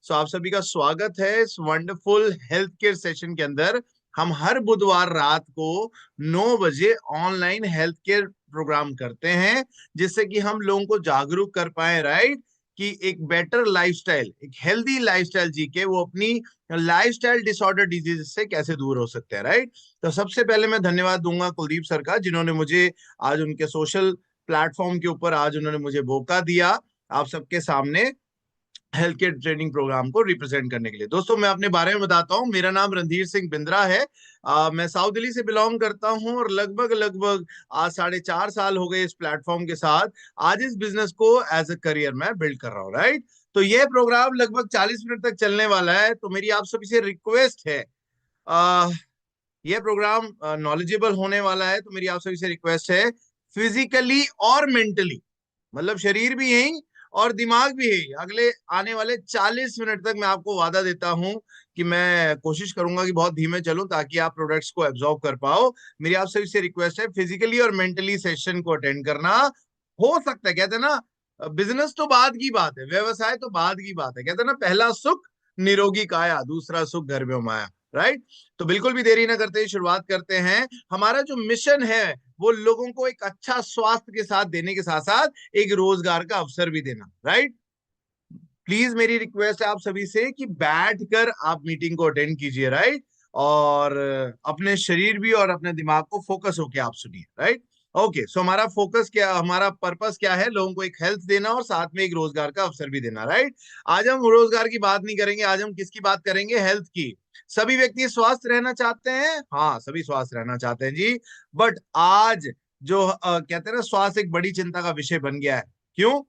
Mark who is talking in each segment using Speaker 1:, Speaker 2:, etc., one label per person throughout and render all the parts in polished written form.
Speaker 1: सो आप सभी का स्वागत है इस वंडरफुल हेल्थ केयर सेशन के अंदर। हम हर बुधवार रात को 9 बजे ऑनलाइन हेल्थ केयर प्रोग्राम करते हैं, जिससे कि हम लोगों को जागरूक कर पाए, राइट, कि एक बेटर लाइफस्टाइल, एक हेल्दी लाइफस्टाइल जी के वो अपनी लाइफस्टाइल डिसऑर्डर डिजीज से कैसे दूर हो सकते हैं, राइट। तो सबसे पहले मैं धन्यवाद दूंगा कुलदीप सर का, जिन्होंने मुझे आज उनके सोशल प्लेटफॉर्म के ऊपर आज उन्होंने मुझे मौका दिया आप सबके सामने हेल्थ केयर ट्रेनिंग प्रोग्राम को रिप्रेजेंट करने के लिए। दोस्तों, मैं अपने बारे में बताता हूँ। मेरा नाम रणधीर सिंह बिंद्रा है। मैं साउथ दिल्ली से बिलोंग करता हूँ और लगभग लगभग आज 4.5 साल हो गए इस प्लेटफॉर्म के साथ। आज इस बिजनेस को एज अ करियर मैं बिल्ड कर रहा हूँ, राइट। तो यह प्रोग्राम लगभग 40 मिनट तक चलने वाला है। तो मेरी आप सभी से रिक्वेस्ट है, आ, यह प्रोग्राम नॉलेजेबल होने वाला है। तो मेरी आप सभी से रिक्वेस्ट है, फिजिकली और मेंटली, मतलब शरीर भी यही और दिमाग भी यही, अगले आने वाले 40 मिनट तक मैं आपको वादा देता हूं कि मैं कोशिश करूंगा कि बहुत धीमे चलूं ताकि आप प्रोडक्ट्स को एब्जॉर्ब कर पाओ। मेरी आप सभी से रिक्वेस्ट है, फिजिकली और मेंटली सेशन को अटेंड करना। हो सकता है, कहते हैं ना, बिजनेस तो बाद की बात है, व्यवसाय तो बाद की बात है। कहते हैं ना, पहला सुख निरोगी काया, दूसरा सुख घर में माया, राइट। तो बिल्कुल भी देरी ना करते ही शुरुआत करते हैं। हमारा जो मिशन है वो लोगों को एक अच्छा स्वास्थ्य के साथ देने के साथ साथ एक रोजगार का अवसर भी देना, राइट। प्लीज मेरी रिक्वेस्ट है आप सभी से कि बैठकर आप मीटिंग को अटेंड कीजिए, राइट। और अपने शरीर भी और अपने दिमाग को फोकस होके आप सुनिए, राइट। ओके, सो हमारा फोकस क्या, हमारा पर्पस क्या है? लोगों को एक हेल्थ देना और साथ में एक रोजगार का अवसर भी देना, राइट। आज हम रोजगार की बात नहीं करेंगे, आज हम किसकी बात करेंगे? हेल्थ की। सभी व्यक्ति स्वस्थ रहना चाहते हैं, हाँ सभी स्वस्थ रहना चाहते हैं जी। बट आज जो कहते हैं ना, स्वास्थ्य एक बड़ी चिंता का विषय बन गया है। क्यों?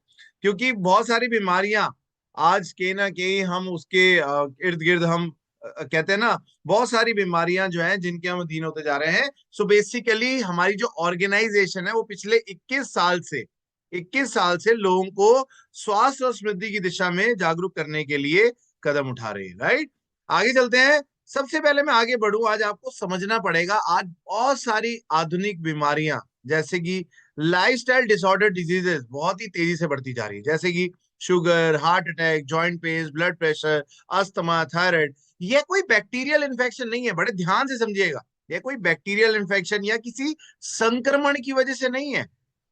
Speaker 1: क्योंकि बहुत सारी बीमारियां आज के ना के हम उसके इर्द गिर्द हम कहते हैं ना, बहुत सारी बीमारियां जो हैं जिनके हम अधीन होते जा रहे हैं। सो बेसिकली हमारी जो ऑर्गेनाइजेशन है वो पिछले 21 साल से लोगों को स्वास्थ्य और समृद्धि की दिशा में जागरूक करने के लिए कदम उठा रही है, राइट। आगे चलते हैं। सबसे पहले मैं आगे बढ़ूं, आज आपको समझना पड़ेगा, आज बहुत सारी आधुनिक बीमारियां जैसे कि लाइफस्टाइल डिसऑर्डर डिजीजेस बहुत ही तेजी से बढ़ती जा रही है, जैसे कि sugar, heart attack, joint pain, blood pressure, asthma, thyroid. यह कोई बैक्टीरियल इन्फेक्शन नहीं है, बड़े ध्यान से समझिएगा। यह कोई बैक्टीरियल इन्फेक्शन या किसी संक्रमण की वजह से नहीं है,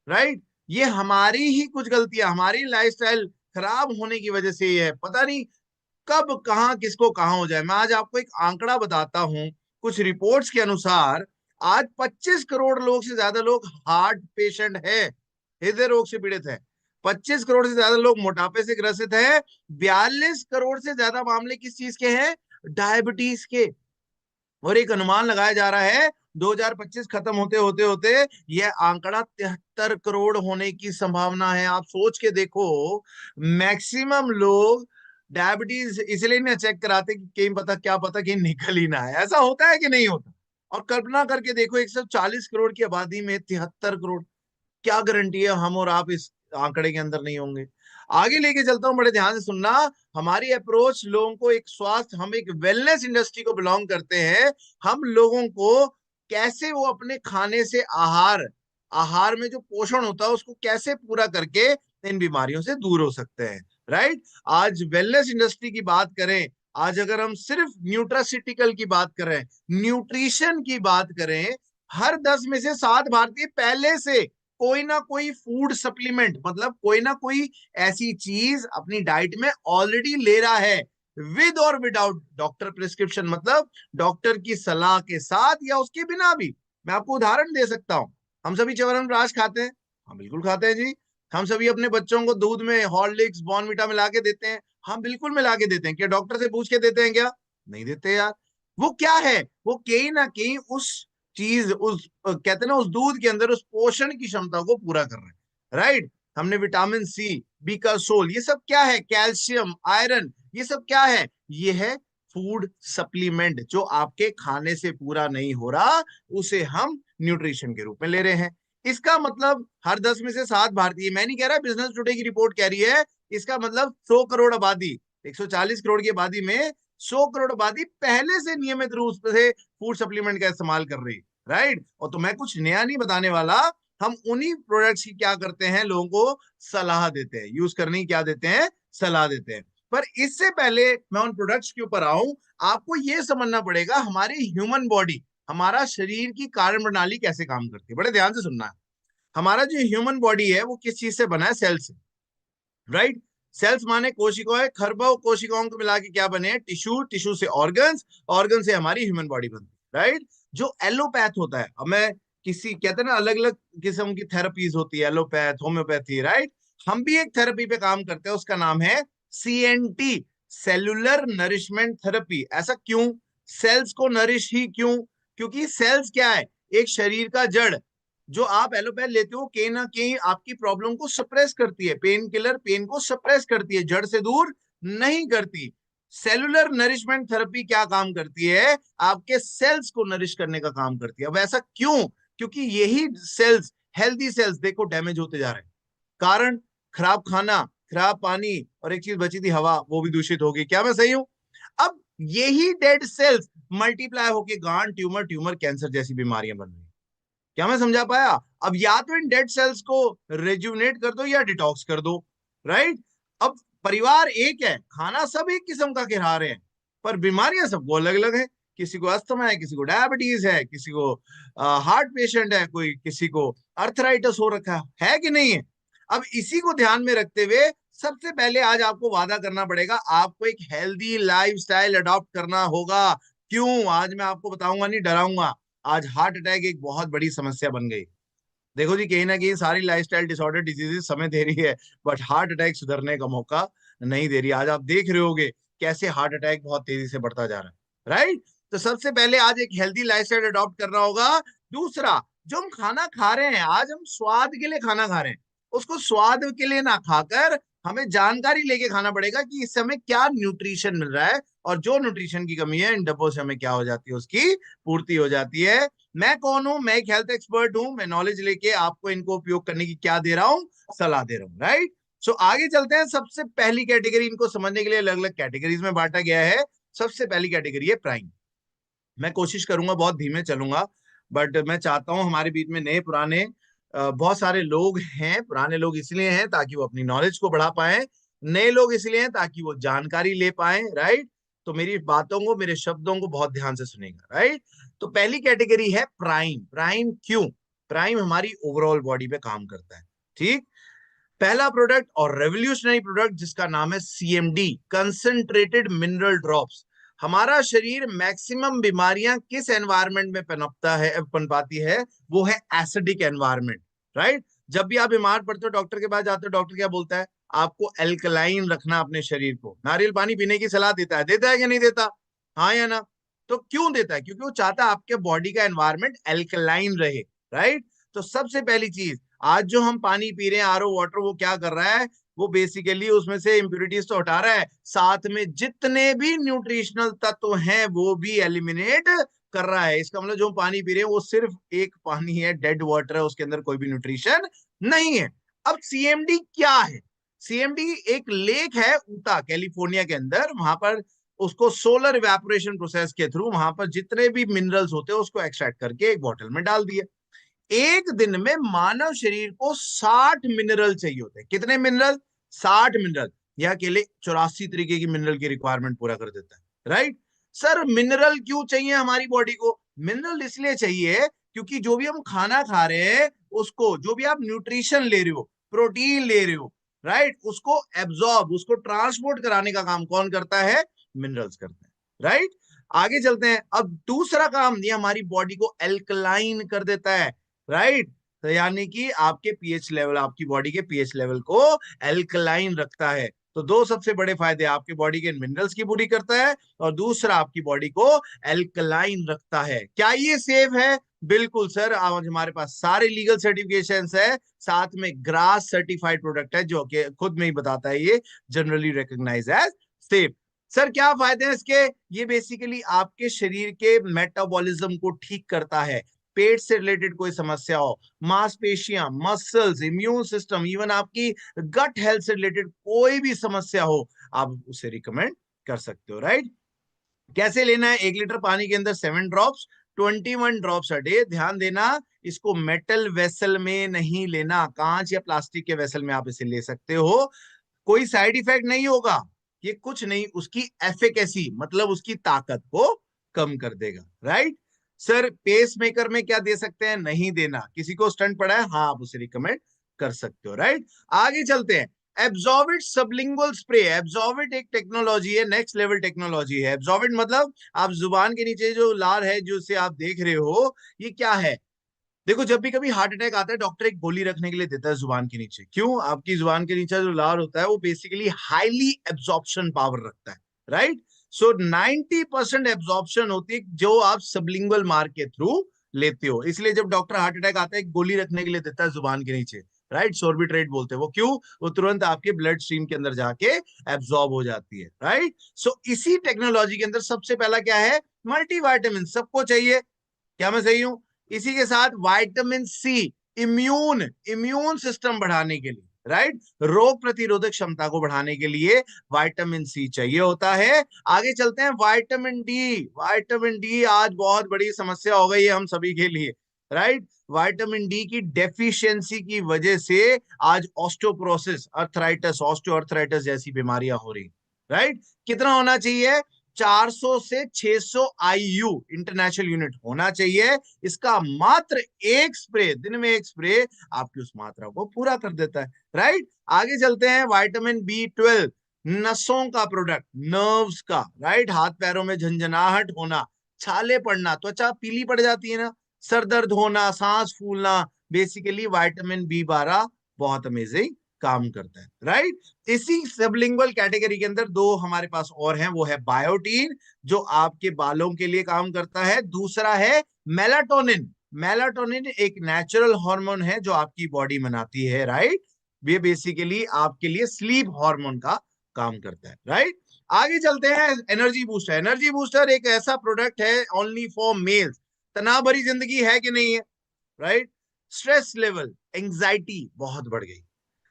Speaker 1: राइट। ये हमारी ही कुछ गलतियां, हमारी लाइफस्टाइल खराब होने की वजह से ये है। पता नहीं कब कहाँ किसको कहाँ हो जाए। मैं आज आपको एक आंकड़ा बताता हूं। कुछ रिपोर्ट्स के अनुसार आज 25 करोड़ लोग से ज्यादा लोग हार्ट पेशेंट है, हृदय रोग से पीड़ित है। 25 करोड़ से ज्यादा लोग मोटापे से ग्रसित है। 42 करोड़ से ज्यादा मामले किस चीज के हैं? डायबिटीज के। और एक अनुमान लगाया जा रहा है 2025 खत्म होते होते होते यह आंकड़ा 73 करोड़ होने की संभावना है। आप सोच के देखो, मैक्सिमम लोग डायबिटीज इसलिए नहीं चेक कराते कि कहीं पता क्या पता कहीं निकल ही ना है। ऐसा होता है कि नहीं होता? और कल्पना करके देखो, 140 करोड़ की आबादी में 73 करोड़, क्या गारंटी है हम और आप इस आंकड़े के अंदर नहीं होंगे? आगे लेके चलता हूं, बड़े ध्यान से सुनना। हमारी अप्रोच लोगों को एक स्वास्थ्य, हम एक वेलनेस इंडस्ट्री को बिलोंग करते हैं। हम लोगों को कैसे वो अपने खाने से आहार, आहार में जो पोषण होता है उसको कैसे पूरा करके इन बीमारियों से दूर हो सकते हैं, राइट। आज वेलनेस इंडस्ट्री की बात करें, आज अगर हम सिर्फ न्यूट्रासिटिकल की बात करें, न्यूट्रिशन की बात करें, हर 10 में से 7 भारतीय पहले से कोई ना कोई फूड सप्लीमेंट, मतलब कोई ना कोई ऐसी चीज अपनी डाइट में ऑलरेडी ले रहा है, विद और विदाउट डॉक्टर प्रिस्क्रिप्शन, मतलब डॉक्टर की सलाह के साथ या उसके बिना भी। मैं आपको उदाहरण दे सकता हूं। हम सभी च्यवनप्राश खाते हैं, हम बिल्कुल खाते हैं जी। हम सभी अपने बच्चों को दूध में हॉर्लिक्स, बॉर्नविटा मिला के देते हैं, हम बिल्कुल मिला के देते हैं। क्या डॉक्टर से पूछ के देते हैं क्या? नहीं देते यार। वो क्या है? वो कहीं ना कहीं उस चीज, उस कहते हैं ना, उस दूध के अंदर उस पोषण की क्षमता को पूरा कर रहे हैं, राइट। हमने विटामिन सी, बीकासोल, ये सब क्या है? कैल्शियम, आयरन, ये सब क्या है? ये है फूड सप्लीमेंट, जो आपके खाने से पूरा नहीं हो रहा, उसे हम न्यूट्रिशन के रूप में ले रहे हैं। इसका मतलब हर 10 में से 7 भारतीय, मैं नहीं कह रहा, बिजनेस टुडे की रिपोर्ट कह रही है। इसका मतलब 100 करोड़ आबादी, 140 करोड़ की आबादी में 100 करोड़ आबादी पहले से नियमित रूप से फूड सप्लीमेंट का इस्तेमाल कर रही है, राइट। और तो मैं कुछ नया नहीं बताने वाला। हम उन्हीं प्रोडक्ट्स की क्या करते हैं, लोगों को सलाह देते हैं, यूज करने की क्या देते हैं? सलाह देते हैं। पर इससे पहले मैं उन प्रोडक्ट्स के ऊपर आऊं, आपको ये समझना पड़ेगा हमारी ह्यूमन बॉडी, हमारा शरीर की कार्य प्रणाली कैसे काम करती है। बड़े ध्यान से सुनना है। हमारा जो ह्यूमन बॉडी है वो किस चीज से बना है? सेल से, राइट। सेल्स माने कोशिकाएं, खरबों कोशिकाओं को मिला के क्या बने हैं? टिश्यू, टिश्यू से ऑर्गन्स, ऑर्गन से हमारी ह्यूमन बॉडी बनती है, राइट। जो एलोपैथ होता है, अब मैं किसी कहते हैं ना अलग अलग किस्म की थेरेपीज होती है, एलोपैथ, होम्योपैथी, राइट। हम भी एक थेरेपी पे काम करते हैं, उसका नाम है CNT, सेलुलर नरिशमेंट थेरेपी। ऐसा क्यों? सेल्स को नरिश ही क्यों? क्योंकि सेल्स क्या है? एक शरीर का जड़। जो आप एलोपैथ लेते हो कहीं ना कहीं आपकी प्रॉब्लम को सप्रेस करती है, पेन किलर पेन को सप्रेस करती है, जड़ से दूर नहीं करती। सेलुलर नरिशमेंट थेरेपी क्या काम करती है? आपके सेल्स को नरिश करने का काम करती है। अब ऐसा क्यों? क्योंकि यही सेल्स, हेल्दी सेल्स देखो डैमेज होते जा रहे हैं। कारण? खराब खाना, खराब पानी, और एक चीज बची थी हवा, वो भी दूषित होगी। क्या मैं सही हूं? अब यही डेड सेल्स मल्टीप्लाई होके गांठ, ट्यूमर, ट्यूमर कैंसर जैसी बीमारियां बन रही हैं। क्या मैं समझा पाया? अब या तो इन डेड सेल्स को रेजुनेट कर दो या डिटॉक्स कर दो, राइट। अब परिवार एक है, खाना सब एक किस्म का खिला रहे हैं, पर बीमारियां सबको अलग अलग है। किसी को अस्थमा है, किसी को डायबिटीज है, किसी को हार्ट पेशेंट है, कोई किसी को अर्थराइटिस हो रखा है कि नहीं है। अब इसी को ध्यान में रखते हुए सबसे पहले आज आपको वादा करना पड़ेगा, आपको एक हेल्दी लाइफस्टाइल अडॉप्ट करना होगा। क्यों? आज मैं आपको बताऊंगा नहीं, डराऊंगा। आज हार्ट अटैक एक बहुत बड़ी समस्या बन गई। देखो जी, कहीं ना कहीं सारी लाइफस्टाइल डिसऑर्डर डिजीजेस समय दे रही है, बट हार्ट अटैक सुधरने का मौका नहीं दे रही। आज आप देख रहे होगे कैसे हार्ट अटैक बहुत तेजी से बढ़ता जा रहा है, राइट। तो सबसे पहले आज एक हेल्दी लाइफस्टाइल अडॉप्ट करना होगा। दूसरा, जो हम खाना खा रहे हैं, आज हम स्वाद के लिए खाना खा रहे हैं, उसको स्वाद के लिए ना खाकर हमें जानकारी लेके खाना पड़ेगा कि इस समय क्या न्यूट्रिशन मिल रहा है, और जो न्यूट्रिशन की कमी है इन डब्बों से हमें क्या हो जाती है, उसकी पूर्ति हो जाती है। मैं कौन हूं? मैं एक हेल्थ एक्सपर्ट हूं। मैं नॉलेज लेके आपको इनको उपयोग करने की क्या दे रहा हूं? सलाह दे रहा हूं, राइट। सो आगे चलते हैं। सबसे पहली कैटेगरी, इनको समझने के लिए अलग अलग कैटेगरीज में बांटा गया है। सबसे पहली कैटेगरी है प्राइम। मैं कोशिश करूंगा बहुत धीमे चलूंगा, बट मैं चाहता हूं हमारे बीच में नए पुराने बहुत सारे लोग हैं। पुराने लोग इसलिए हैं ताकि वो अपनी नॉलेज को बढ़ा पाए, नए लोग इसलिए हैं ताकि वो जानकारी ले पाए, राइट। तो मेरी बातों को, मेरे शब्दों को बहुत ध्यान से सुनेगा, राइट। तो पहली कैटेगरी है प्राइम। प्राइम क्यों? प्राइम हमारी ओवरऑल बॉडी पे काम करता है, ठीक। पहला प्रोडक्ट और रेवोल्यूशनरी प्रोडक्ट जिसका नाम है CMD, कंसंट्रेटेड मिनरल ड्रॉप्स। हमारा शरीर मैक्सिमम बीमारियां किस एनवायरनमेंट में पनपता है, पनपाती है? वो है एसिडिक एनवायरनमेंट, राइट। जब भी आप बीमार पड़ते हो, डॉक्टर के पास जाते हो, डॉक्टर क्या बोलता है? आपको एल्कलाइन रखना अपने शरीर को, नारियल पानी पीने की सलाह देता है। देता है कि नहीं देता? हाँ या ना? तो क्यों देता है? क्योंकि वो चाहता है आपके बॉडी का एनवायरनमेंट एल्कलाइन रहे, राइट। तो सबसे पहली चीज, आज जो हम पानी पी रहे हैं RO वाटर, वो क्या कर रहा है? वो बेसिकली उसमें से इंप्यूरिटीज तो हटा रहा है, साथ में जितने भी न्यूट्रिशनल तत्व हैं वो भी एलिमिनेट कर रहा है। इसका मतलब जो हम पानी पी रहे हैं वो सिर्फ एक पानी है, डेड वाटर है, उसके अंदर कोई भी न्यूट्रिशन नहीं है। अब CMD क्या है? CMD एक लेक है उता, कैलिफोर्निया के अंदर। वहां पर उसको सोलर इवेपोरेशन प्रोसेस के थ्रू वहां पर जितने भी मिनरल्स होते हैं उसको एक्सट्रैक्ट करके एक बॉटल में डाल दिया। एक दिन में मानव शरीर को 60 मिनरल चाहिए होते हैं। कितने मिनरल? 60 मिनरल। यह अकेले 84 तरीके की मिनरल की रिक्वायरमेंट पूरा कर देता है, राइट। सर मिनरल क्यों चाहिए हमारी बॉडी को? मिनरल इसलिए चाहिए क्योंकि जो भी हम खाना खा रहे हैं, उसको, जो भी आप न्यूट्रिशन ले रहे हो, प्रोटीन ले रहे हो, राइट, उसको एब्जॉर्ब, उसको ट्रांसपोर्ट कराने का काम कौन करता है? मिनरल्स करते हैं, राइट। आगे चलते हैं। अब दूसरा काम, ये हमारी बॉडी को एल्कलाइन कर देता है, राइट। तो यानी कि आपके पीएच लेवल, आपकी बॉडी के पीएच लेवल को एल्कलाइन रखता है। तो दो सबसे बड़े फायदे, आपकी बॉडी के मिनरल्स की पूरी करता है, और दूसरा आपकी बॉडी को एल्कलाइन रखता है। क्या ये सेफ है? बिल्कुल सर। आज हमारे पास सारे लीगल सर्टिफिकेशंस है, साथ में ग्रास सर्टिफाइड प्रोडक्ट है, जो कि खुद में ही बताता है ये generally recognize as safe. Sir क्या फायदे हैं इसके? ये बेसिकली आपके शरीर के मेटाबॉलिज्म को ठीक करता है। पेट से रिलेटेड कोई समस्या हो, मांसपेशियां, मसल्स, इम्यून सिस्टम, इवन आपकी गट हेल्थ से रिलेटेड कोई भी समस्या हो, आप उसे रिकमेंड कर सकते हो, राइट। कैसे लेना है? 1 लीटर पानी के अंदर 7 ड्रॉप्स, 21 ड्रॉप्स अ डे। ध्यान देना, इसको मेटल वेसल में नहीं लेना, कांच या प्लास्टिक के वेसल में आप इसे ले सकते हो। कोई साइड इफेक्ट नहीं होगा, ये कुछ नहीं, उसकी एफिकेसी मतलब उसकी ताकत को कम कर देगा, राइट। सर पेस मेकर में क्या दे सकते हैं, नहीं देना, किसी को स्टंट पड़ा है, हाँ आप उसे रिकमेंड कर सकते हो, राइट। आगे चलते हैं, एब्जॉर्बिट सबलिंगुअल स्प्रे। एब्जॉर्बिट एक टेक्नोलॉजी है, नेक्स्ट लेवल टेक्नोलॉजी है। एब्जॉर्बिट मतलब आप जुबान के नीचे जो लार है जो से आप देख रहे हो, ये क्या है। देखो जब भी कभी हार्ट अटैक आता है, डॉक्टर एक गोली रखने के लिए देता है जुबान के नीचे। क्यों, आपकी जुबान के नीचे जो लार होता है वो बेसिकली हाईली एब्जॉर्प्शन पावर रखता है, राइट। सो 90% एब्जॉर्प्शन होती है जो आप सबलिंगुअल मार्क के थ्रू लेते हो। इसलिए जब डॉक्टर हार्ट अटैक आता है, एक गोली रखने के लिए देता है जुबान के नीचे, राइट। सोर्बिट्रेट बोलते हैं वो। क्यों, वो तुरंत आपके ब्लड स्ट्रीम के अंदर जाके एब्जॉर्ब हो जाती है, राइट। सो इसी टेक्नोलॉजी के अंदर सबसे पहला क्या है, मल्टीविटामिन सबको चाहिए, क्या मैं सही हूं। इसी के साथ vitamin C, immune immune system बढ़ाने के लिए, राइट, रोग प्रतिरोधक क्षमता को बढ़ाने के लिए विटामिन सी चाहिए होता है। आगे चलते हैं, विटामिन डी। विटामिन डी आज बहुत बड़ी समस्या हो गई है हम सभी के लिए, राइट। विटामिन डी की डेफिशिएंसी की वजह से आज ऑस्टियोपोरोसिस, अर्थराइटिस, ऑस्टियोआर्थराइटिस जैसी बीमारियां हो रही, राइट। कितना होना चाहिए, 400 से 600 आईयू इंटरनेशनल यूनिट होना चाहिए। इसका मात्र एक स्प्रे, दिन में एक स्प्रे आपकी उस मात्रा को पूरा कर देता है, राइट। आगे चलते हैं, विटामिन B12, नसों का प्रोडक्ट, नर्व्स का, राइट। हाथ पैरों में झंझनाहट होना, छाले पड़ना, त्वचा पीली पड़ जाती है ना, सर दर्द होना, सांस फूलना, बेसिकली विटामिन B12 बहुत अमेजिंग काम करता है, राइट। इसी सबलिंगुअल कैटेगरी के अंदर दो हमारे पास और हैं, वो है बायोटीन जो आपके बालों के लिए काम करता है, दूसरा है मेलाटोनिन। मेलाटोनिन एक नेचुरल हार्मोन है जो आपकी बॉडी बनाती है, राइट। ये बेसिकली आपके लिए स्लीप हार्मोन का काम करता है, राइट। आगे चलते हैं, एनर्जी बूस्टर। एनर्जी बूस्टर एक ऐसा प्रोडक्ट है ओनली फॉर मेल्स। तनाव भरी जिंदगी है कि नहीं है, राइट। स्ट्रेस लेवल, एंजाइटी बहुत बढ़ गई,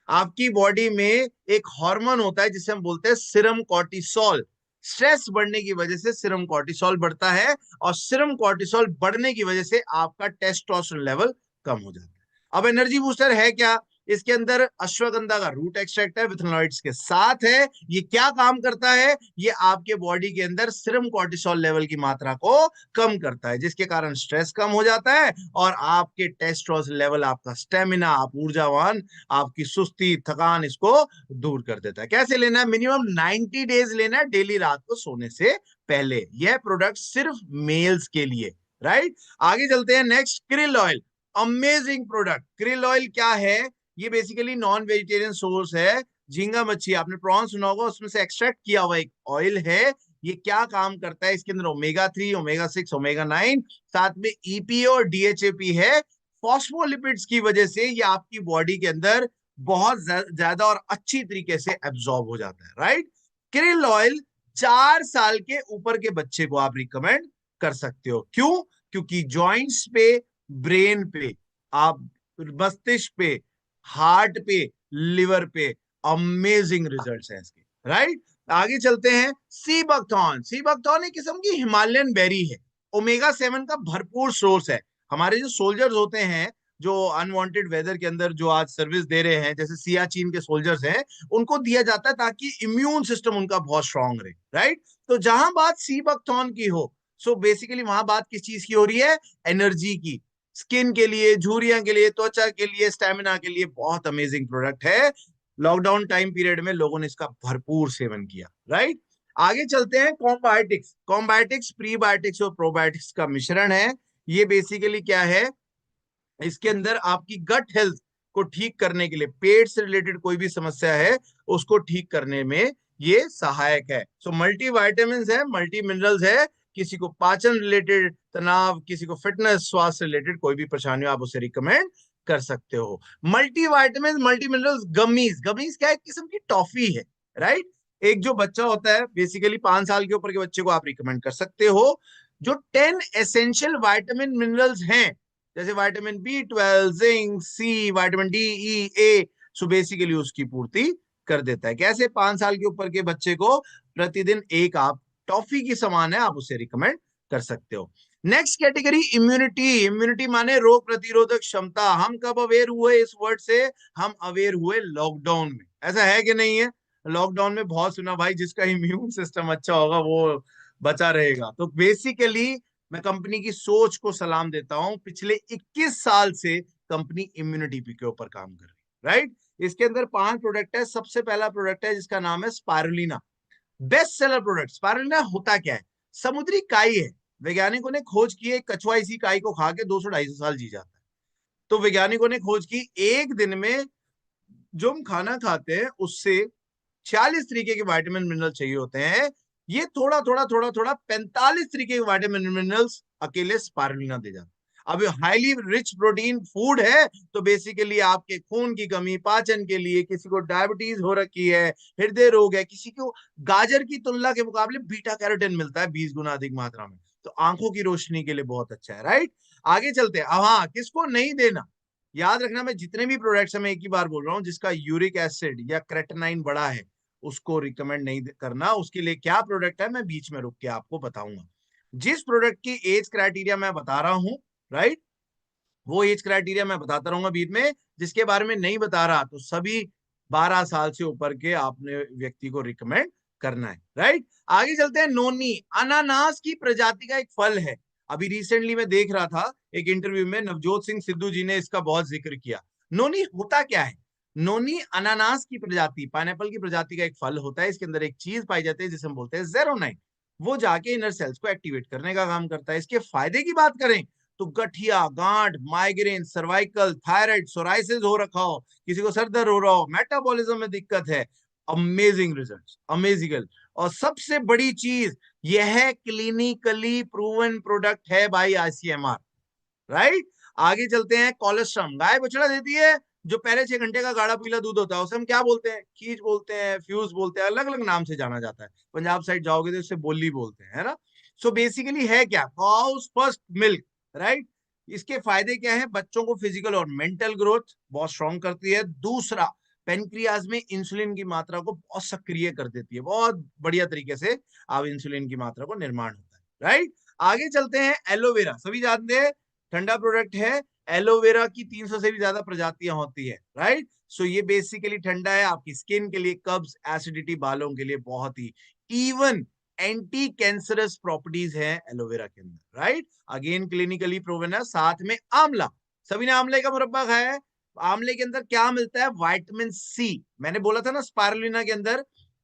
Speaker 1: आपकी बॉडी में एक हार्मोन होता है जिसे हम बोलते हैं सीरम कॉर्टिसोल। स्ट्रेस बढ़ने की वजह से सीरम कॉर्टिसोल बढ़ता है, और सीरम कॉर्टिसोल बढ़ने की वजह से आपका टेस्टोस्टेरोन लेवल कम हो जाता है। अब एनर्जी बूस्टर है क्या, इसके अंदर अश्वगंधा का रूट एक्सट्रैक्ट है, विथेनॉइड्स के साथ है। ये क्या काम करता है, ये आपके बॉडी के अंदर सीरम कॉर्टिसोल लेवल की मात्रा को कम करता है, जिसके कारण स्ट्रेस कम हो जाता है और आपके टेस्टोस्टेरोन लेवल, आपका स्टेमिना, आप ऊर्जावान, आपकी सुस्ती, थकान, इसको दूर कर देता है। कैसे लेना है, मिनिमम 90 डेज लेना है, डेली रात को सोने से पहले। यह प्रोडक्ट सिर्फ मेल्स के लिए, राइट। आगे चलते हैं, next, krill oil. Amazing product. Krill oil क्या है, ये बेसिकली नॉन वेजिटेरियन सोर्स है, झींगा मच्छी, आपने प्रॉन सुना होगा, उसमें से एक्सट्रैक्ट किया हुआ एक ऑयल है। ये क्या काम करता है, इसके अंदर ओमेगा 3, ओमेगा 6, ओमेगा 9, साथ में ईपीए और डीएचएपी है। फॉस्फोलिपिड्स की वजह से ये आपकी बॉडी के अंदर बहुत ज्यादा और अच्छी तरीके से एब्जॉर्ब हो जाता है, राइट। क्रिल ऑयल 4 साल के ऊपर के बच्चे को आप रिकमेंड कर सकते हो। क्यों, क्योंकि जॉइंट्स पे, ब्रेन पे, आप मस्तिष्क पे, हार्ट पे, लिवर पे अमेजिंग रिजल्ट्स हैं इसके, राइट। आगे चलते हैं, सी बकथॉर्न। सी बकथॉर्न एक किस्म की हिमालयन बेरी है, ओमेगा 7 का भरपूर सोर्स है। हमारे जो सोल्जर्स होते हैं, जो अनवांटेड वेदर के अंदर जो आज सर्विस दे रहे हैं, जैसे सियाचिन के सोल्जर्स हैं, उनको दिया जाता है ताकि इम्यून सिस्टम उनका बहुत स्ट्रांग रहे, राइट। तो जहां बात सी बकथॉर्न की हो, सो बेसिकली वहां बात किस चीज की हो रही है, एनर्जी की। स्किन के लिए, झुर्रियां के लिए, त्वचा के लिए, स्टेमिना के लिए बहुत अमेजिंग प्रोडक्ट है। लॉकडाउन टाइम पीरियड में लोगों ने इसका भरपूर सेवन किया, राइट। आगे चलते हैं, कॉम्बायोटिक्स। कॉम्बायोटिक्स प्रीबायोटिक्स और प्रोबायोटिक्स का मिश्रण है। ये बेसिकली क्या है, इसके अंदर आपकी गट हेल्थ को ठीक करने के लिए, पेट से रिलेटेड कोई भी समस्या है उसको ठीक करने में ये सहायक है। सो मल्टी वाइटामिन है, मल्टी मिनरल्स है। किसी को पाचन रिलेटेड तनाव, किसी को फिटनेस, स्वास्थ्य रिलेटेड कोई भी परेशानी हो, आप उसे रिकमेंड कर सकते हो। Multi vitamin, multi minerals, gummies. Gummies क्या है, एक किस्म की टॉफी है, राइट। एक जो बच्चा होता है, बेसिकली 5 साल के ऊपर के बच्चे को आप रिकमेंड कर सकते हो। जो 10 एसेंशियल वाइटामिन मिनरल्स हैं, जैसे vitamin B12, zinc, C, vitamin D, E, A, so basically उसकी पूर्ति कर देता है। कैसे, 5 साल के ऊपर के बच्चे को प्रतिदिन एक आप टॉफी की समान है, आप उसे रिकमेंड कर सकते हो। Next category, immunity. इम्यूनिटी माने रोग प्रतिरोधक क्षमता। हम कब अवेयर हुए इस वर्ड से, हम अवेयर हुए लॉकडाउन में, ऐसा है कि नहीं है। लॉकडाउन में बहुत सुना भाई, जिसका इम्यून सिस्टम अच्छा होगा वो बचा रहेगा। तो बेसिकली मैं कंपनी की सोच को सलाम देता हूं। पिछले 21 साल से कंपनी इम्यूनिटी के ऊपर काम कर रही है, राइट। इसके अंदर 5 प्रोडक्ट है। सबसे पहला प्रोडक्ट है जिसका नाम है स्पारुलिना, बेस्ट सेलर प्रोडक्ट। स्पारुलिना होता क्या है? समुद्री काई है। वैज्ञानिकों ने खोज की है, कछुआ इसी काई को खा के 200-250 साल जी जाता है। तो वैज्ञानिकों ने खोज की, एक दिन में जो हम खाना खाते हैं उससे 46 तरीके के विटामिन मिनरल चाहिए होते हैं। ये थोड़ा थोड़ा थोड़ा थोड़ा 45 तरीके के विटामिन मिनरल्स अकेले स्पारुलिना दे जाता है। अब हाईली रिच प्रोटीन फूड है, तो बेसिकली आपके खून की कमी, पाचन के लिए, किसी को डायबिटीज हो रखी है, हृदय रोग है, किसी को गाजर की तुलना के मुकाबले बीटा कैरोटीन मिलता है 20 गुना अधिक मात्रा में, तो आंखों की रोशनी के लिए बहुत अच्छा है, राइट। आगे चलते हैं। अब हाँ, किसको नहीं देना, याद रखना, मैं जितने भी प्रोडक्ट्स है मैं एक ही बार बोल रहा हूँ, जिसका यूरिक एसिड या क्रेटिनाइन बड़ा है उसको रिकमेंड नहीं करना। उसके लिए क्या प्रोडक्ट है मैं बीच में रुक के आपको बताऊंगा। जिस प्रोडक्ट की एज क्राइटेरिया मैं बता रहा हूं, राइट, वो एज क्राइटेरिया मैं बताता रहूंगा बीच में। जिसके बारे में नहीं बता रहा तो सभी 12 साल से ऊपर के आपने व्यक्ति को रिकमेंड करना है, राइट। आगे चलते हैं। नोनी अनानास की प्रजाति का एक फल है। अभी रिसेंटली मैं देख रहा था एक इंटरव्यू में नवजोत सिंह सिद्धू जी ने इसका बहुत जिक्र किया। नोनी होता क्या है? नोनी अनानास की प्रजाति, पाइनएप्पल की प्रजाति का एक फल होता है। इसके अंदर एक चीज पाई जाती है जिसे हम बोलते हैं जेरोनाइन। वो जाके इनर सेल्स को एक्टिवेट करने का काम करता है। इसके फायदे की बात करें तो गठिया, गांठ, माइग्रेन, सर्वाइकल, थायराइड, सोराइसिस हो रखा हो, किसी को सर दर्द हो रहा हो, मेटाबॉलिज्म में दिक्कत है, अमेजिंग रिजल्ट्स, अमेजिंग। और सबसे बड़ी चीज यह है क्लिनिकली प्रूवन प्रोडक्ट है बाई आईसीएमआर, राइट। आगे चलते हैं। कोलेस्ट्रम गाय बछड़ा देती है, जो पहले 6 घंटे का गाढ़ा पीला दूध होता है उसे हम क्या बोलते हैं? खीज बोलते हैं, फ्यूज बोलते हैं, अलग अलग नाम से जाना जाता है। पंजाब साइड जाओगे तो इसे बोली बोलते हैं, है ना। सो बेसिकली है क्या? Cows first milk, right. इसके फायदे क्या है? बच्चों को फिजिकल और मेंटल ग्रोथ बहुत स्ट्रॉन्ग करती है। दूसरा, पेनक्रियाज में इंसुलिन की मात्रा को बहुत सक्रिय कर देती है। बहुत बढ़िया तरीके से अब इंसुलिन की मात्रा को निर्माण होता है, राइट। आगे चलते हैं। एलोवेरा सभी जानते हैं, ठंडा प्रोडक्ट है। एलोवेरा की 300 से भी ज्यादा प्रजातियां होती है, राइट। सो ये बेसिकली ठंडा है, आपकी स्किन के लिए, कब्ज, एसिडिटी, बालों के लिए बहुत ही, इवन एंटी कैंसरस प्रॉपर्टीज है एलोवेरा के अंदर, राइट। अगेन क्लिनिकली प्रूवन है। साथ में आंवला, सभी ने आंवले का मुरब्बा खाया है। आंवले के अंदर क्या मिलता है? Vitamin C. मैंने बोला था ना, स्पारुलिना के अंदर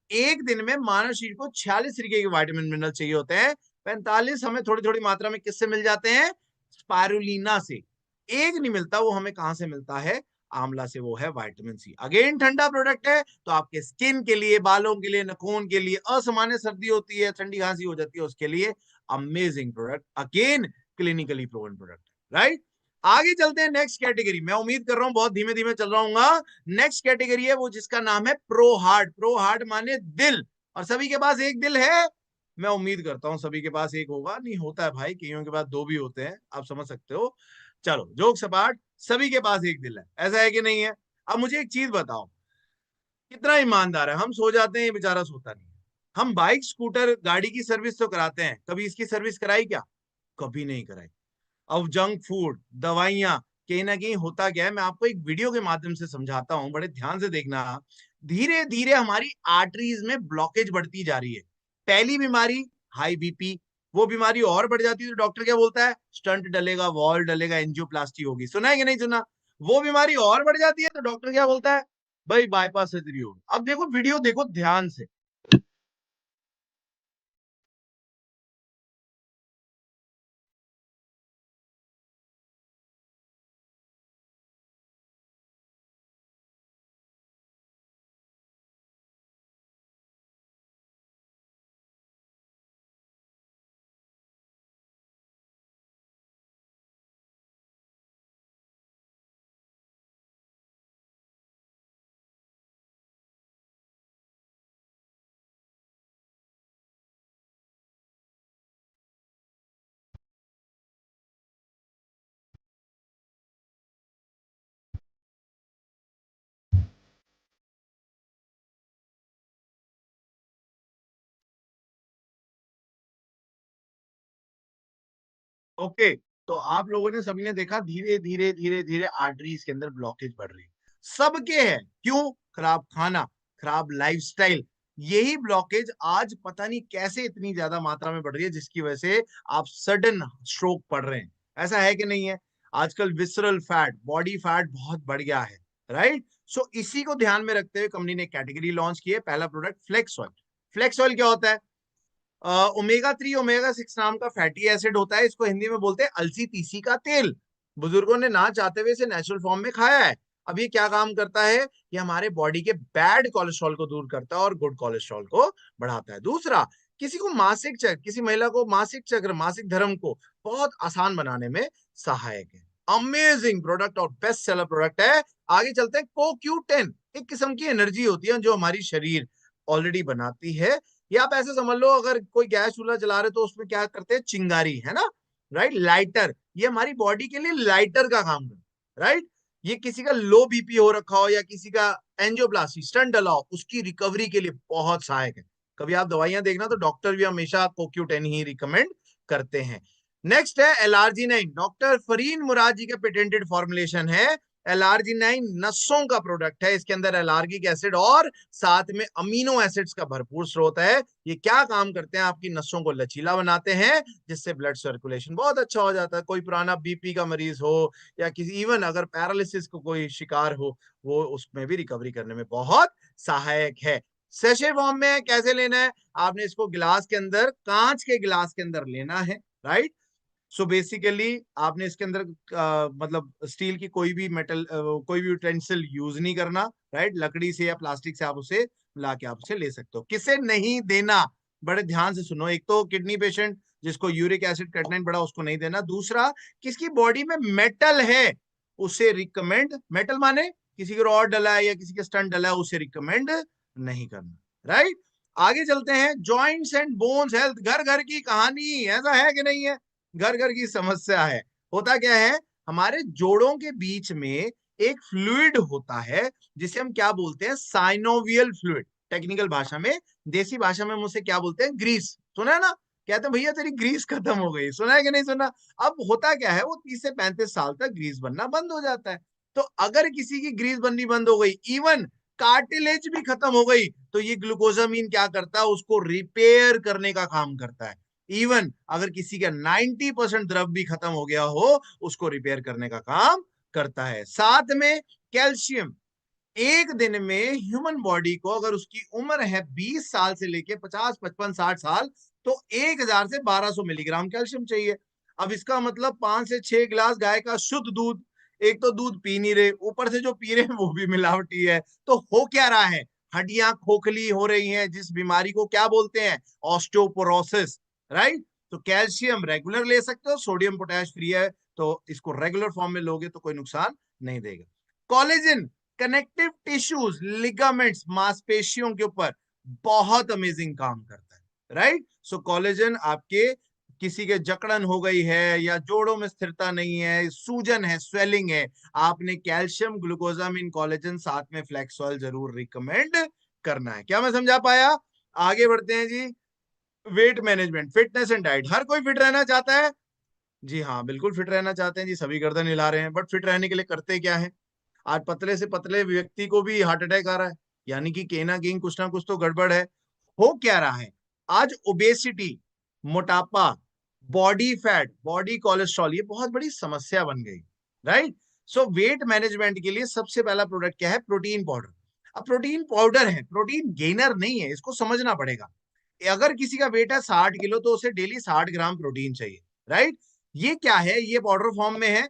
Speaker 1: एक दिन में मानव शरीर को 46 तरीके के विटामिन मिनरल चाहिए होते हैं। 45 हमें थोड़ी थोड़ी मात्रा में किससे मिल जाते हैं? स्पारुलिना से। एक नहीं मिलता, वो हमें कहां से मिलता है? आंवला से, वो है विटामिन सी। अगेन ठंडा प्रोडक्ट है, तो आपके स्किन के लिए, बालों के लिए, नाखून के लिए, असामान्य सर्दी होती है, ठंडी खांसी हो जाती है, उसके लिए amazing product. Again clinically proven product, right. आगे चलते हैं नेक्स्ट कैटेगरी। मैं उम्मीद कर रहा हूं बहुत धीमे धीमे चल रहा हूँ। नेक्स्ट कैटेगरी है वो जिसका नाम है प्रो हार्ट। प्रो हार्ट माने दिल। और सभी के पास एक दिल है, मैं उम्मीद करता हूं सभी के पास एक होगा। नहीं होता है भाई, कईयों के पास दो भी होते हैं, आप समझ सकते हो। चलो जोक सपाट, सभी के पास एक दिल है, ऐसा है कि नहीं है? अब मुझे एक चीज बताओ, कितना ईमानदार है? हम सो जाते हैं, ये बेचारा सोता नहीं है। हम बाइक, स्कूटर, गाड़ी की सर्विस तो कराते हैं, कभी इसकी सर्विस कराई क्या? कभी नहीं कराई। अब जंक फूड, दवाइयां, कहीं ना कहीं होता क्या है, मैं आपको एक वीडियो के माध्यम से समझाता हूं, बड़े ध्यान से देखना। धीरे धीरे हमारी आर्टरीज में ब्लॉकेज बढ़ती जा रही है। पहली बीमारी हाई बीपी, वो बीमारी और बढ़ जाती है तो डॉक्टर क्या बोलता है? स्टंट डलेगा, वॉल डलेगा, एंजियोप्लास्टी होगी। सुना है कि नहीं सुना? वो बीमारी और बढ़ जाती है तो डॉक्टर क्या बोलता है? भाई बाईपास सर्जरी होगी। अब देखो, वीडियो देखो ध्यान से। ओके, तो आप लोगों ने, सभी ने देखा, धीरे धीरे धीरे धीरे आर्टरीज के अंदर ब्लॉकेज बढ़ रही है। सबके है, क्यों? खराब खाना, खराब लाइफस्टाइल, यही ब्लॉकेज आज पता नहीं कैसे इतनी ज्यादा मात्रा में बढ़ रही है, जिसकी वजह से आप सडन स्ट्रोक पड़ रहे हैं। ऐसा है कि नहीं है? आजकल विसरल फैट, बॉडी फैट बहुत बढ़ गया है, राइट? सो इसी को ध्यान में रखते हुए कंपनी ने कैटेगरी लॉन्च की है। पहला product flax oil. Flax oil क्या होता है? ओमेगा 3 ओमेगा 6 नाम का फैटी एसिड होता है। इसको हिंदी में बोलते हैं अलसी तीसी का तेल। बुजुर्गों ने ना चाहते हुए इसे नेचुरल फॉर्म में खाया है। अब ये क्या काम करता है? ये हमारे बॉडी के बैड कोलेस्ट्रॉल को दूर करता है और गुड कोलेस्ट्रॉल को बढ़ाता है। दूसरा, किसी को मासिक चक्र, किसी महिला को मासिक चक्र, मासिक धर्म को बहुत आसान बनाने में सहायक है। अमेजिंग प्रोडक्ट और बेस्ट सेलर प्रोडक्ट है। आगे चलते हैं। CoQ10 एक किस्म की एनर्जी होती है जो हमारी शरीर ऑलरेडी बनाती है। या आप ऐसे समझ लो, अगर कोई गैस चूल्हा जला रहे तो उसमें क्या करते हैं? चिंगारी, है ना, राइट? लाइटर, ये हमारी बॉडी के लिए लाइटर का काम करता है, राइट? ये किसी का लो बीपी हो रखा हो या किसी का एंजियोप्लास्टी स्टंट डला हो, उसकी रिकवरी के लिए बहुत सहायक है। कभी आप दवाइयां देखना तो डॉक्टर भी हमेशा CoQ10 ही रिकमेंड करते हैं। नेक्स्ट है LRG9। डॉक्टर फरीन मुराद जी का पेटेंटेड फॉर्मुलेशन है। LRG9 नसों का प्रोडक्ट है। इसके अंदर एलार्गिक एसिड और साथ में अमीनो एसिड्स का भरपूर स्रोत है। ये क्या काम करते हैं? आपकी नसों को लचीला बनाते हैं, जिससे ब्लड सर्कुलेशन बहुत अच्छा हो जाता है। कोई पुराना बीपी का मरीज हो या किसी, इवन अगर पैरालिसिस को कोई शिकार हो, वो उसमें भी रिकवरी करने में बहुत सहायक है। सेशे फॉर्म में कैसे लेना है? आपने इसको गिलास के अंदर, कांच के गिलास के अंदर लेना है, राइट? सो बेसिकली आपने इसके अंदर मतलब स्टील की कोई भी मेटल, कोई भी यूटेंसिल यूज नहीं करना, राइट? लकड़ी से या प्लास्टिक से आप उसे ला के आप उसे ले सकते हो। किसे नहीं देना? बड़े ध्यान से सुनो। एक तो किडनी पेशेंट जिसको यूरिक एसिड क्रिएटिनिन बढ़ा, उसको नहीं देना। दूसरा, किसकी बॉडी में मेटल है उसे रिकमेंड, मेटल माने किसी के रॉड डला है या किसी के स्टंट डला है, उसे रिकमेंड नहीं करना, राइट? आगे चलते हैं। जॉइंट्स एंड बोन्स हेल्थ, घर घर की कहानी, ऐसा है कि नहीं है? घर घर की समस्या है। होता क्या है? हमारे जोड़ों के बीच में एक फ्लूइड होता है जिसे हम क्या बोलते हैं? Synovial fluid. टेक्निकल भाषा में, देसी भाषा में हम उसे क्या बोलते हैं? ग्रीस। सुना है ना? कहते हैं भैया तेरी ग्रीस खत्म हो गई। सुना है कि नहीं सुना? अब होता क्या है, वो 30 से 35 साल तक ग्रीस बनना बंद हो जाता है। तो अगर किसी की ग्रीस बननी बंद हो गई, इवन कार्टिलेज भी खत्म हो गई, तो ये ग्लूकोजामीन क्या करता है? उसको रिपेयर करने का काम करता है। इवन अगर किसी का 90% द्रव भी खत्म हो गया हो, उसको रिपेयर करने का काम करता है। साथ में कैल्शियम, एक दिन में ह्यूमन बॉडी को अगर उसकी उम्र है 20 साल से लेके 50 55 60 साल, तो 1000 से 1200 मिलीग्राम कैल्शियम चाहिए। अब इसका मतलब 5 से 6 गिलास गाय का शुद्ध दूध, एक तो दूध पी नहीं रहे, ऊपर से जो पी रहे हैं वो भी मिलावटी है। तो हो क्या रहा है? हड्डियां खोखली हो रही हैं, जिस बीमारी को क्या बोलते हैं? Osteoporosis, right? तो कैल्शियम रेगुलर ले सकते हो, सोडियम पोटेश फ्री है, तो इसको रेगुलर फॉर्म में लोगे तो कोई नुकसान नहीं देगा। कोलेजन, कनेक्टिव टिश्यूज, लिगामेंट्स, मांसपेशियों के ऊपर बहुत अमेजिंग काम करता है, राइट? सो कोलेजन आपके किसी के जकड़न हो गई है या जोड़ों में स्थिरता नहीं है, सूजन है, स्वेलिंग है, आपने कैल्शियम, ग्लूकोजामिन, कोलेजन साथ में फ्लैक्स ऑयल जरूर रिकमेंड करना है। क्या मैं समझा पाया? आगे बढ़ते हैं जी। Weight management, fitness and diet. हर कोई फिट रहना चाहता है। जी हाँ, बिल्कुल फिट रहना चाहते हैं जी, सभी गर्दन हिला रहे हैं। बट फिट रहने के लिए करते क्या है? आज पतले से पतले व्यक्ति को भी हार्ट अटैक आ रहा है, यानी कि कहीं ना कहीं कुछ ना कुछ तो गड़बड़ है। हो क्या रहा है? आज ओबेसिटी, मोटापा, बॉडी फैट, बॉडी कोलेस्ट्रॉल, ये बहुत बड़ी समस्या बन गई, राइट? सो वेट मैनेजमेंट के लिए सबसे पहला प्रोडक्ट क्या है? Protein powder. अब प्रोटीन पाउडर है, प्रोटीन गेनर नहीं है, इसको समझना पड़ेगा। अगर किसी का वेट है 60 किलो, तो उसे डेली 60 ग्राम प्रोटीन चाहिए, राइट? ये क्या है? ये पाउडर फॉर्म में है।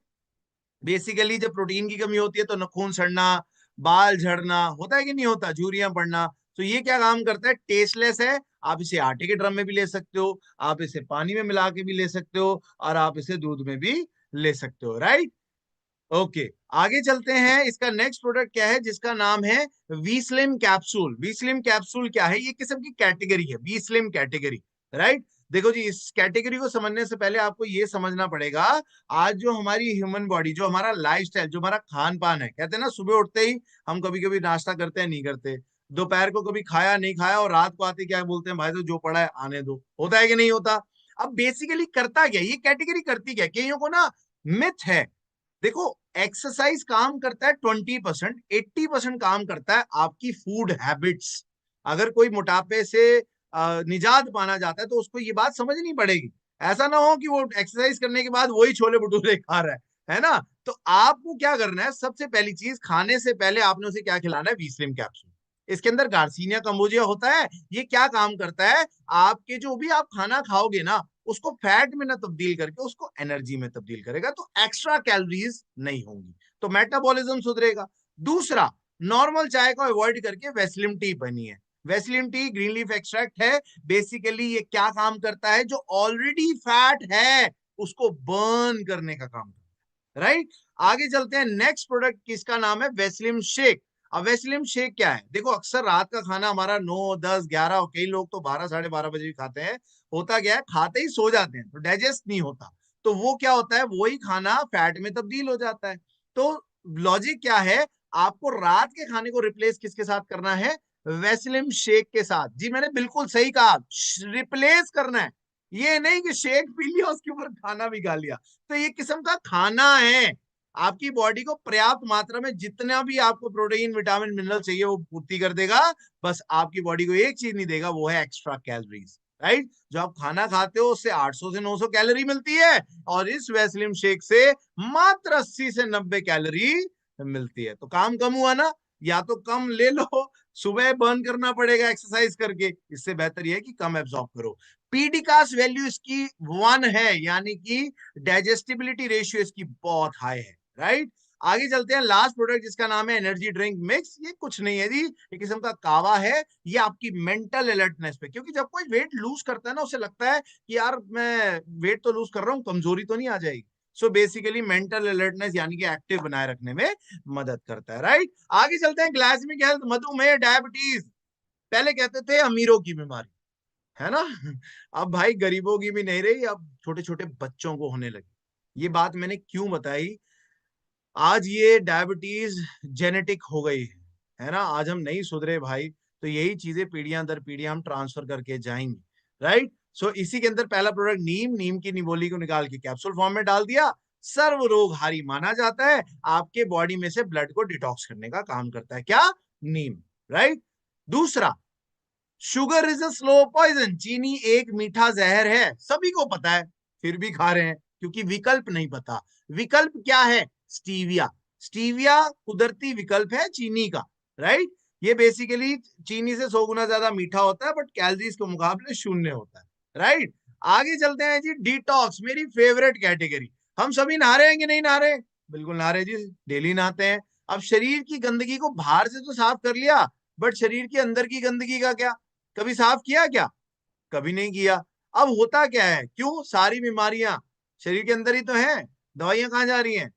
Speaker 1: बेसिकली जब प्रोटीन की कमी होती है तो नाखून सड़ना, बाल झड़ना होता है कि नहीं होता, झुर्रियां पड़ना। तो ये क्या काम करता है? टेस्टलेस है। आप इसे आटे के ड्रम में भी ले सकते हो, आप इसे पानी में मिला के भी ले सकते हो, और आप इसे दूध में भी ले सकते हो, राइट? ओके, आगे चलते हैं। इसका नेक्स्ट प्रोडक्ट क्या है? जिसका नाम है V slim capsule. V slim capsule क्या है? ये किस्म की कैटेगरी है, वी स्लिम कैटेगरी, राइट? देखो जी, इस कैटेगरी को समझने से पहले आपको ये समझना पड़ेगा, आज जो हमारी ह्यूमन बॉडी, जो हमारा लाइफस्टाइल, जो हमारा खान पान है, कहते हैं ना सुबह उठते ही हम कभी कभी नाश्ता करते हैं, नहीं करते, दोपहर को कभी खाया नहीं खाया, और रात को आते क्या बोलते हैं? भाई तो जो पड़ा है आने दो। होता है कि नहीं होता? अब बेसिकली करता क्या ये कैटेगरी? करती क्या? कईयों को ना मिथ है। देखो, एक्सरसाइज काम करता है 20%, 80% काम करता है आपकी फूड हैबिट्स। अगर कोई मोटापे से निजात पाना चाहता है तो उसको ये बात समझनी पड़ेगी। ऐसा ना हो कि वो एक्सरसाइज करने के बाद वही छोले भटूरे खा रहा है ना। तो आपको क्या करना है, सबसे पहली चीज, खाने से पहले आपने उसे क्या खिलाना है, वी-स्लिम कैप्सूल। इसके अंदर गार्सिनिया कंबोजिया होता है। ये क्या काम करता है, आपके जो भी आप खाना खाओगे ना उसको फैट में ना तब्दील करके उसको एनर्जी में तब्दील करेगा, तो एक्स्ट्रा कैलोरीज नहीं होंगी, तो मेटाबॉलिज्म सुधरेगा। दूसरा, नॉर्मल चाय को अवॉइड करके वेस्लिम टी बनी है। Weslim tea green leaf extract है। बेसिकली ये क्या काम करता है, जो ऑलरेडी फैट है उसको बर्न करने का काम करता है, राइट। आगे चलते हैं, नेक्स्ट प्रोडक्ट किसका नाम है, वेस्लिम शेक। अब वेस्लिम शेक क्या है, देखो अक्सर रात का खाना हमारा 9, 10, 11 और कई लोग तो 12, 12:30 बजे भी खाते हैं। होता क्या है, खाते ही सो जाते हैं तो डाइजेस्ट नहीं होता, तो वो क्या होता है, वही खाना फैट में तब्दील हो जाता है। तो लॉजिक क्या है, आपको रात के खाने को रिप्लेस किसके साथ करना है, वेस्लिम शेक के साथ। जी मैंने बिल्कुल सही कहा, रिप्लेस करना है, ये नहीं कि शेक पी लिया उसके ऊपर खाना भी खा लिया। तो ये किस्म का खाना है, आपकी बॉडी को पर्याप्त मात्रा में जितना भी आपको प्रोटीन विटामिन मिनरल चाहिए वो पूर्ति कर देगा। बस आपकी बॉडी को एक चीज नहीं देगा, वो है एक्स्ट्रा कैलोरीज, राइट। जो आप खाना खाते हो उससे 800 से 900 कैलोरी मिलती है, और इस वेस्लिम शेक से मात्र 80 से 90 कैलोरी मिलती है। तो काम कम हुआ ना, या तो कम ले लो, सुबह बर्न करना पड़ेगा एक्सरसाइज करके, इससे बेहतर यह है कि कम एब्जॉर्ब करो। पीडीकास वैल्यू इसकी 1 है, यानी कि डाइजेस्टिबिलिटी रेशियो इसकी बहुत हाई है, राइट। आगे चलते हैं, लास्ट प्रोडक्ट जिसका नाम है एनर्जी ड्रिंक मिक्स। ये कुछ नहीं है जी, एक किस्म का कावा है। ये आपकी मेंटल अलर्टनेस पे, क्योंकि जब कोई वेट लूज करता है ना उसे लगता है कि यार मैं वेट तो लूज कर रहा हूँ, कमजोरी तो नहीं आ जाएगी। सो बेसिकली मेंटल अलर्टनेस यानी कि एक्टिव बनाए रखने में मदद करता है, राइट। आगे चलते हैं, ग्लाइसेमिक हेल्थ, मधुमेह, डायबिटीज। पहले कहते थे अमीरों की बीमारी, है ना। अब भाई गरीबों की भी नहीं रही, अब छोटे छोटे बच्चों को होने लगी। ये बात मैंने क्यों बताई, आज ये डायबिटीज जेनेटिक हो गई है ना। आज हम नहीं सुधरे भाई, तो यही चीजें पीढ़ियां दर पीढ़ियां हम ट्रांसफर करके जाएंगे, राइट। सो इसी के अंदर पहला प्रोडक्ट नीम, नीम की निबोली को निकाल के कैप्सूल फॉर्म में डाल दिया। सर्व रोगहारी माना जाता है, आपके बॉडी में से ब्लड को डिटॉक्स करने का काम करता है क्या, नीम, राइट। दूसरा, sugar is a slow poison, चीनी एक मीठा जहर है, सभी को पता है फिर भी खा रहे हैं क्योंकि विकल्प नहीं पता। विकल्प क्या है, स्टीविया। स्टीविया कुदरती विकल्प है चीनी का, राइट। ये बेसिकली चीनी से 100 गुना ज्यादा मीठा होता है, बट कैलोरीज के मुकाबले शून्य होता है, राइट। आगे चलते हैं जी, डिटॉक्स, मेरी फेवरेट कैटेगरी। हम सभी नहा रहे हैं कि नहीं नहा रहे, बिल्कुल नहा रहे जी, डेली नहाते हैं। अब शरीर की गंदगी को बाहर से तो साफ कर लिया, बट शरीर के अंदर की गंदगी का क्या, कभी साफ किया क्या, कभी नहीं किया। अब होता क्या है, क्यों सारी बीमारियां शरीर के अंदर ही तो हैं, दवाइयां कहां जा रही हैं,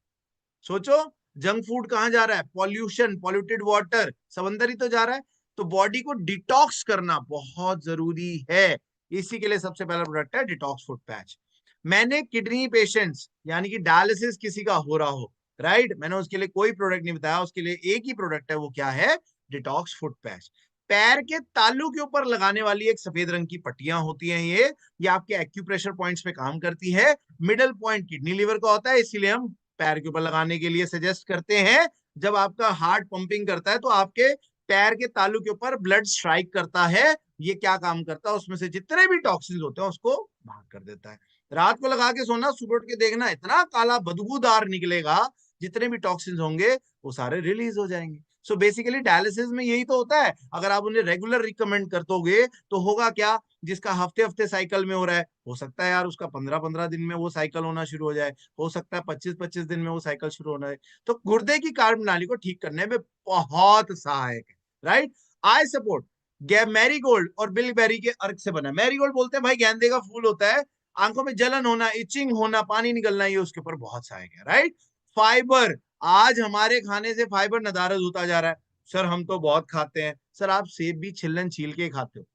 Speaker 1: सोचो। जंक फूड कहां जा रहा है, पॉल्यूशन, पॉल्यूटेड वाटर, सब अंदर ही तो जा रहा है। तो बॉडी को डिटॉक्स करना बहुत जरूरी है। इसी के लिए सबसे पहला प्रोडक्ट है डिटॉक्स फुट पैच। मैंने किडनी पेशेंट्स यानी कि डायलिसिस किसी का हो रहा हो, राइट, मैंने उसके लिए कोई प्रोडक्ट नहीं बताया, उसके लिए एक ही प्रोडक्ट है, वो क्या है, डिटॉक्स फुट पैच। पैर के तालू के ऊपर लगाने वाली एक सफेद रंग की पट्टियां होती हैं, ये आपके एक्यूप्रेशर पॉइंट्स पे काम करती है। मिडल पॉइंट किडनी लीवर का होता है, इसीलिए हम पैर के ऊपर लगाने के लिए सजेस्ट करते हैं। जब आपका हार्ट पंपिंग करता है तो आपके पैर के तालू के ऊपर ब्लड स्ट्राइक करता है। ये क्या काम करता है, उसमें से जितने भी टॉक्सिन होते हैं उसको बाहर कर देता है। रात को लगा के सोना, सुबह उठ के देखना, इतना काला बदबूदार निकलेगा, जितने भी टॉक्सिन होंगे वो सारे रिलीज हो जाएंगे। सो बेसिकली डायलिसिस में यही तो होता है। अगर आप उन्हें रेगुलर रिकमेंड कर दोगे तो होगा क्या, जिसका हफ्ते हफ्ते साइकिल में हो रहा है, हो सकता है यार उसका 15-15 दिन में वो साइकिल होना शुरू हो जाए, हो सकता है 25-25 दिन में वो साइकिल शुरू होना है। तो गुर्दे की कार्य प्रणाली को ठीक करने में बहुत सहायक है, राइट। आई सपोर्ट, मैरीगोल्ड और बिलबेरी के अर्क से बना। मैरीगोल्ड बोलते हैं भाई गेंदे का फूल होता है, आंखों में जलन होना, इचिंग होना, पानी निकलना, ये उसके ऊपर बहुत सहायक है, राइट। फाइबर, आज हमारे खाने से फाइबर नदारद होता जा रहा है। सर हम तो बहुत खाते हैं, सर आप सेब भी छिलन छील के खाते हो,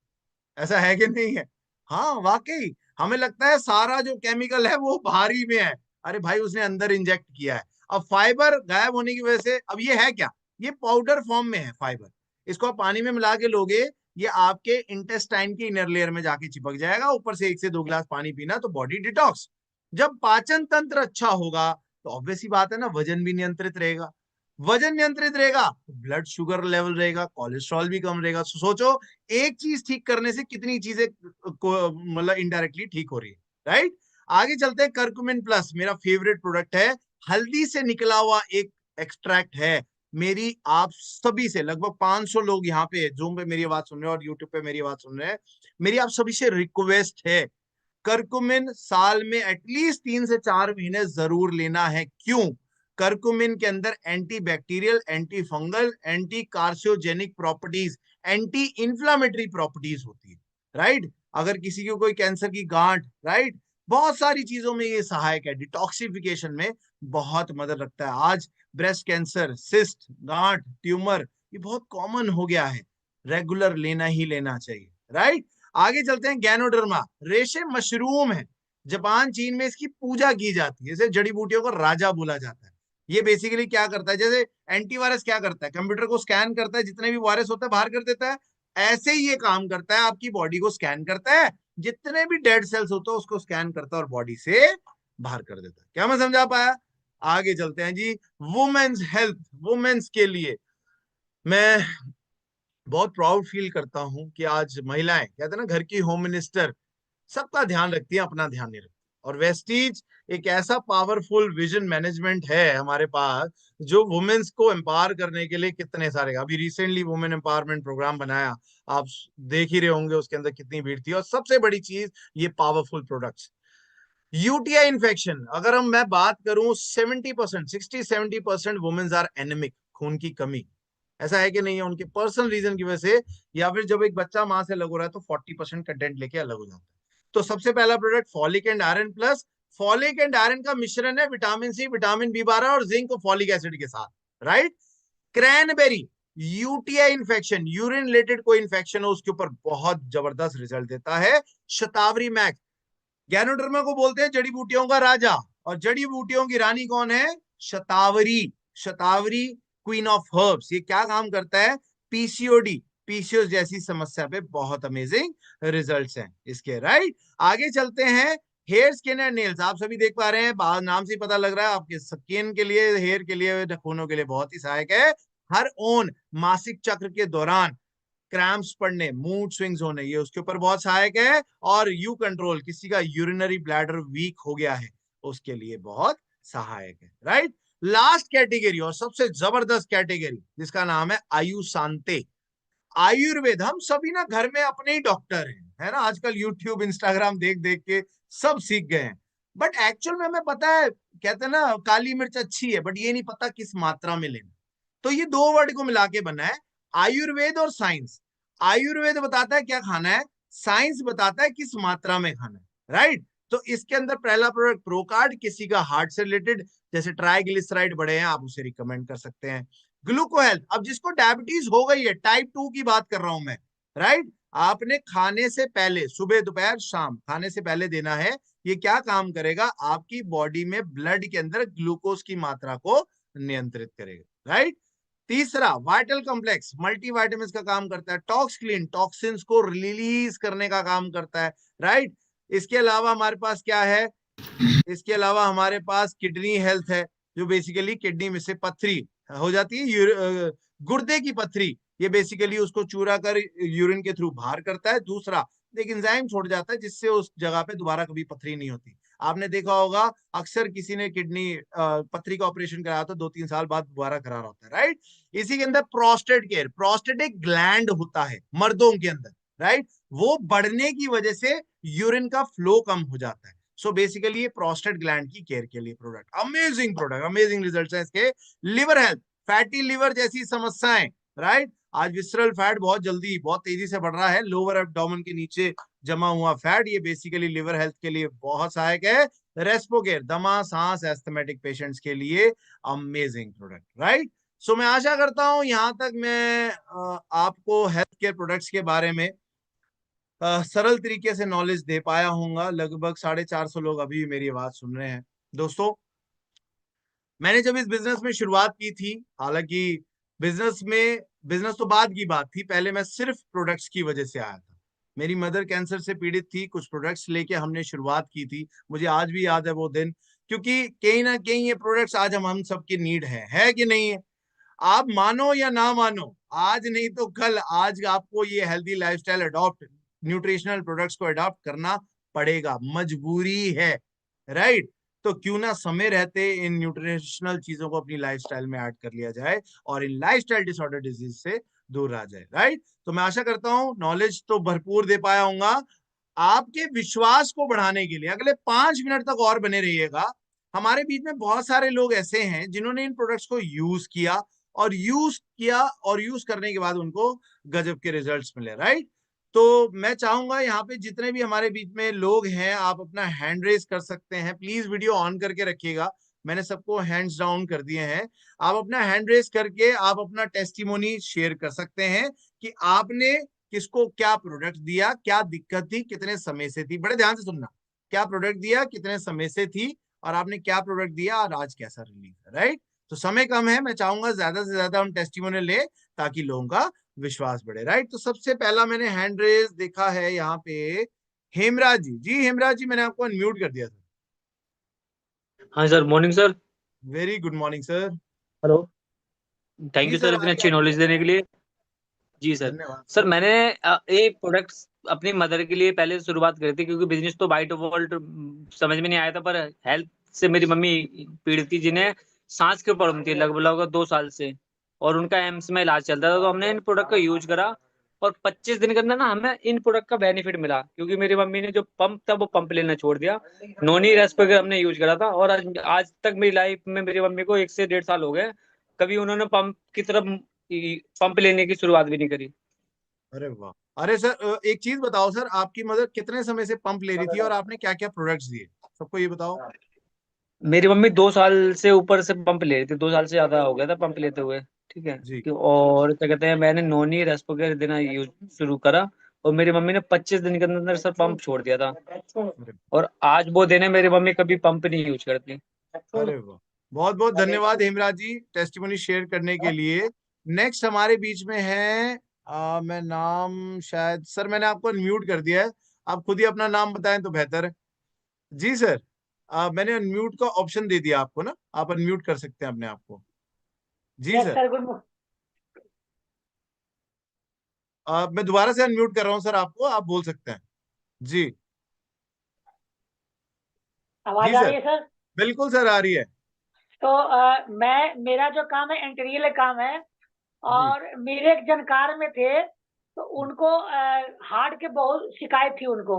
Speaker 1: ऐसा है कि नहीं है, हाँ वाकई। हमें लगता है सारा जो केमिकल है वो बाहर ही में है, अरे भाई उसने अंदर इंजेक्ट किया है। अब फाइबर गायब होने की वजह से अब ये है क्या, ये पाउडर फॉर्म में है फाइबर। इसको आप पानी में मिला के लोगे, ये आपके इंटेस्टाइन की इनर लेयर में जाके चिपक जाएगा, ऊपर से 1 से 2 गिलास पानी पीना तो बॉडी डिटॉक्स। जब पाचन तंत्र अच्छा होगा, तो ऑब्वियस ही बात है ना, वजन भी नियंत्रित रहेगा। वजन नियंत्रित रहेगा तो ब्लड शुगर लेवल रहेगा, कोलेस्ट्रॉल भी कम रहेगा। सोचो एक चीज ठीक करने से कितनी चीजें को मतलब इनडायरेक्टली ठीक हो रही है, राइट। आगे चलते हैं, करकुमिन प्लस मेरा फेवरेट प्रोडक्ट है। हल्दी से निकला हुआ एक एक्सट्रैक्ट है। मेरी आप सभी से, लगभग 500 लोग यहाँ पे जूम पे मेरी आवाज सुन रहे हैं और यूट्यूब पे मेरी आवाज सुन रहे हैं, मेरी आप सभी से रिक्वेस्ट है, करकुमिन साल में एटलीस्ट 3 से 4 महीने जरूर लेना है। क्यों? करकुमिन के अंदर anti bacterial, anti fungal, anti कार्सियोजेनिक properties, anti inflammatory properties होती है, राइट। अगर किसी को कोई कैंसर की गांठ, राइट, बहुत सारी चीजों में ये सहायक है, डिटॉक्सिफिकेशन में बहुत मदद रखता है। आज ब्रेस्ट कैंसर, सिस्ट, गांठ, ट्यूमर ये बहुत कॉमन हो गया है, रेगुलर लेना ही लेना चाहिए, राइट। आगे चलते हैं, गैनोडर्मा रेशम मशरूम है। जापान चीन में इसकी पूजा की जाती है, इसे जड़ी बूटियों का राजा बोला जाता है। ये बेसिकली क्या करता है, जैसे एंटीवायरस क्या करता है, कंप्यूटर को स्कैन करता है, जितने भी वायरस होता है बाहर कर देता है, ऐसे ही ये काम करता है, आपकी बॉडी को स्कैन करता है, जितने भी डेड सेल्स होते हैं उसको स्कैन करता है और बॉडी से बाहर कर देता है। क्या मैं समझा पाया? आगे चलते हैं जी, वुमेन्स हेल्थ, वुमेन्स के लिए मैं बहुत प्राउड फील करता हूं कि आज महिलाएं, कहते हैं ना घर की होम मिनिस्टर, सबका ध्यान रखती है, अपना ध्यान नहीं रखती। और वेस्टीज एक ऐसा पावरफुल विजन मैनेजमेंट है हमारे पास, जो वुमेन्स को एम्पावर करने के लिए कितने सारे, अभी रिसेंटली वुमेन एम्पावरमेंट प्रोग्राम बनाया, आप देख ही रहे होंगे उसके अंदर कितनी भीड़ थी। और सबसे बड़ी चीज ये पावरफुल प्रोडक्ट्स। यूटीआई इन्फेक्शन, अगर मैं बात करूं, 70%, 60-70% वुमेन्स आर एनेमिक, खून की कमी। ऐसा है कि नहीं है? उनके पर्सनल रीजन की वजह से, या फिर जब एक बच्चा मां से अलग हो रहा है तो 40% कंटेंट लेके अलग हो जाता है। तो सबसे पहला product folic and iron plus. Folic and iron का मिश्रण है, विटामिन सी, विटामिन बी 12 और जिंक और फॉलिक एसिड के साथ, right. Cranberry, UTI infection, urine related कोई इन्फेक्शन हो उसके ऊपर बहुत जबरदस्त रिजल्ट देता है। शतावरी मैक्स, गैनोडर्मा को बोलते हैं जड़ी बूटियों का राजा, और जड़ी बूटियों की रानी कौन है? शतावरी। शतावरी क्वीन ऑफ हर्ब्स। ये क्या काम करता है? पीसीओडी, पीसीओस जैसी समस्या पे बहुत अमेजिंग रिजल्ट्स हैं इसके, राइट। आगे चलते हैं, हेयर, स्किन एंड नेल्स, आप सभी देख पा रहे हैं, नाम से ही पता लग रहा है, आपके स्किन के लिए, हेयर के लिए, नाखूनों के लिए बहुत ही सहायक है। हर ओन मासिक चक्र के दौरान क्रैम्प्स पड़ने, मूड स्विंग्स होने, ये उसके ऊपर बहुत सहायक है। और यू कंट्रोल, किसी का यूरिनरी ब्लैडर वीक हो गया है उसके लिए बहुत सहायक है, राइट। लास्ट कैटेगरी और सबसे जबरदस्त कैटेगरी, जिसका नाम है आयुशांते, आयुर्वेद। हम सभी ना घर में अपने ही डॉक्टर हैं, है ना, आजकल यूट्यूब इंस्टाग्राम देख देख के सब सीख गए हैं। बट एक्चुअल में हमें पता है, कहते हैं ना काली मिर्च अच्छी है, बट ये नहीं पता किस मात्रा में लेना। तो ये दो वर्ड को मिला के बना है आयुर्वेद और साइंस। आयुर्वेद बताता है क्या खाना है, साइंस बताता है किस मात्रा में खाना है, राइट। तो इसके अंदर पहला प्रोडक्ट प्रोकार्ड, किसी का हार्ट से रिलेटेड जैसे ट्राइग्लिसराइड बढ़े हैं आप उसे रिकमेंड कर सकते हैं। ग्लूको हेल्थ, अब जिसको डायबिटीज हो गई है, टाइप 2 की बात कर रहा हूं मैं, राइट, आपने खाने से पहले, सुबह दोपहर शाम खाने से पहले देना है। ये क्या काम करेगा? आपकी बॉडी में ब्लड के अंदर ग्लूकोज की मात्रा को नियंत्रित करेगा, राइट। तीसरा वाइटल कॉम्प्लेक्स, मल्टीविटामिन का काम करता है, टॉक्स क्लीन, टॉक्सिन्स को रिलीज करने का काम करता है, राइट। इसके अलावा हमारे पास क्या है? इसके अलावा हमारे पास किडनी हेल्थ है, जो बेसिकली किडनी में से पथरी हो जाती है, गुर्दे की पथरी, ये बेसिकली उसको चूरा कर यूरिन के थ्रू बाहर करता है। दूसरा, एक एंजाइम छोड़ जाता है जिससे उस जगह पे दोबारा कभी पथरी नहीं होती। आपने देखा होगा अक्सर किसी ने किडनी पथरी का ऑपरेशन कराया तो 2-3 साल बाद दोबारा करा रहा होता है, राइट। इसी के अंदर प्रोस्टेट केयर, प्रोस्टेट एक ग्लैंड होता है मर्दों के अंदर, राइट, वो बढ़ने की वजह से यूरिन का फ्लो कम हो जाता है। सो बेसिकली ये प्रोस्टेट ग्लैंड की केयर के लिए प्रोडक्ट, अमेजिंग रिजल्ट्स हैं इसके। लिवर हेल्थ, फैटी लिवर जैसी समस्याएं, राइट, आज विसरल फैट बहुत जल्दी बहुत तेजी से बढ़ रहा है, लोअर एब्डोमेन के नीचे जमा हुआ फैट, ये बेसिकली लिवर हेल्थ के लिए बहुत सहायक है। रेस्पोकेयर, दमा सांस एस्थमेटिक पेशेंट्स के लिए अमेजिंग प्रोडक्ट, राइट। सो मैं आशा करता हूं यहां तक मैं आपको हेल्थ केयर प्रोडक्ट्स के बारे में सरल तरीके से नॉलेज दे पाया हूंगा। लगभग 450 लोग अभी भी मेरी आवाज सुन रहे हैं। दोस्तों, मैंने जब इस बिजनेस में शुरुआत की थी, हालांकि बिजनेस तो बाद की बात थी, पहले मैं सिर्फ प्रोडक्ट्स की वजह से आया था। मेरी मदर कैंसर से पीड़ित थी, कुछ प्रोडक्ट्स लेके हमने शुरुआत की थी। मुझे आज भी याद है वो दिन क्योंकि कहीं ना कहीं ये प्रोडक्ट्स आज हम सबकी नीड है कि नहीं है? आप मानो या ना मानो, आज नहीं तो कल, आज आपको ये healthy lifestyle adopt, nutritional products को अडॉप्ट करना पड़ेगा, मजबूरी है, राइट? तो क्यों ना समय रहते इन न्यूट्रिशनल चीजों को अपनी लाइफस्टाइल में ऐड कर लिया जाए और इन लाइफस्टाइल डिसऑर्डर डिजीज से दूर रहा जाए, राइट? तो मैं आशा करता हूं नॉलेज तो भरपूर दे पाया हूंगा। आपके विश्वास को बढ़ाने के लिए अगले 5 मिनट तक और बने रहिएगा। हमारे बीच में बहुत सारे लोग ऐसे हैं जिन्होंने इन प्रोडक्ट्स को यूज करने के बाद उनको गजब के रिजल्ट्स मिले, राइट? तो मैं चाहूंगा यहाँ पे जितने भी हमारे बीच में लोग हैं, आप अपना हैंड रेज कर सकते हैं। प्लीज वीडियो ऑन करके रखिएगा, मैंने सबको हैंड्स डाउन कर दिए हैं। आप अपना हैंड रेज करके आप अपना टेस्टिमोनी शेयर कर सकते हैं कि आपने किसको क्या प्रोडक्ट दिया, क्या दिक्कत थी, कितने समय से थी। बड़े ध्यान से सुनना, क्या प्रोडक्ट दिया, कितने समय से थी, और आपने क्या प्रोडक्ट दिया और आज कैसा रिलीज है, राइट? तो समय कम है, मैं चाहूंगा ज्यादा से ज्यादा हम टेस्टिमोनियल ले ताकि लोगों का विश्वास बढ़े, राइट? तो सबसे पहला मैंने हैंड रेज देखा है यहाँ पे, हेमराज जी। जी हेमराज जी, मैंने आपको अनम्यूट कर दिया था।
Speaker 2: हाँ sir, morning sir.
Speaker 1: Very good morning sir.
Speaker 2: Hello. Thank
Speaker 1: जी
Speaker 2: यू
Speaker 1: सर,
Speaker 2: सर
Speaker 1: आ
Speaker 2: इतनी
Speaker 1: रही है
Speaker 2: अच्छी
Speaker 1: आपकी
Speaker 2: नॉलेज
Speaker 1: आवाज।
Speaker 2: देने के लिए। जी सर।
Speaker 1: धन्यवाद
Speaker 2: सर
Speaker 1: सर।
Speaker 2: मैंने ये प्रोडक्ट्स अपनी मदर के लिए पहले शुरुआत करी थी, क्योंकि बिजनेस तो बाय डिफॉल्ट समझ में नहीं आया था, पर हेल्थ से मेरी मम्मी पीड़ित थी, जिन्हें सांस की प्रॉब्लम थी लगभग लगभग 2 साल से, और उनका एम्स में इलाज चलता था। तो हमने इन प्रोडक्ट का यूज करा, और 25 दिन के अंदर ना हमें इन प्रोडक्ट का बेनिफिट मिला, क्योंकि मेरी मम्मी ने जो पंप था वो पंप लेना छोड़ दिया। नॉनी रेस्पिरेटर हमने यूज करा था, और आज तक मेरी लाइफ में मेरी मम्मी को 1 से 1.5 साल हो गए, कभी उन्होंने पंप की तरफ पंप लेने की शुरुआत भी नहीं करी।
Speaker 1: अरे वाह। अरे सर, एक चीज बताओ सर, आपकी मदर कितने समय से पंप ले रही थी और आपने क्या क्या प्रोडक्ट्स दिए, सबको ये बताओ।
Speaker 2: मेरी मम्मी 2 साल से ऊपर से पंप ले रही थी, 2 साल से ज्यादा हो गया था पंप लेते हुए। ठीक है।
Speaker 1: जी।
Speaker 2: और क्या कहते हैं, मैंने नोनी रेस्पिरेटर देना यूज शुरू करा, और मेरी मम्मी ने 25 दिन के अंदर सर पंप छोड़ दिया था।
Speaker 1: अरे,
Speaker 2: और आज वो दिन है, मेरी मम्मी कभी पंप नहीं यूज करती।
Speaker 1: अरे वाह, बहुत बहुत धन्यवाद हेमराज जी टेस्टिमोनी शेयर करने के लिए। नेक्स्ट हमारे बीच में है, मैं नाम शायद सर मैंने आपको अनम्यूट कर दिया है, आप खुद ही अपना नाम बताएं तो बेहतर है। जी सर, मैंने अनम्यूट का ऑप्शन दे दिया आपको ना, आप अनम्यूट कर सकते हैं अपने आप को। जी
Speaker 3: यस
Speaker 1: सर।
Speaker 3: Sir, good.
Speaker 1: मैं दोबारा से अनम्यूट कर रहा हूँ सर आपको, आप बोल सकते हैं। जी। जी
Speaker 3: आवाज आ
Speaker 1: सर,
Speaker 3: रही है सर?
Speaker 1: बिल्कुल सर, आ रही है।
Speaker 3: तो मेरा जो काम है इंटीरियर काम है,
Speaker 1: जी।
Speaker 3: और मेरे एक जानकार में थे, तो उनको हार्ट के बहुत शिकायत थी उनको।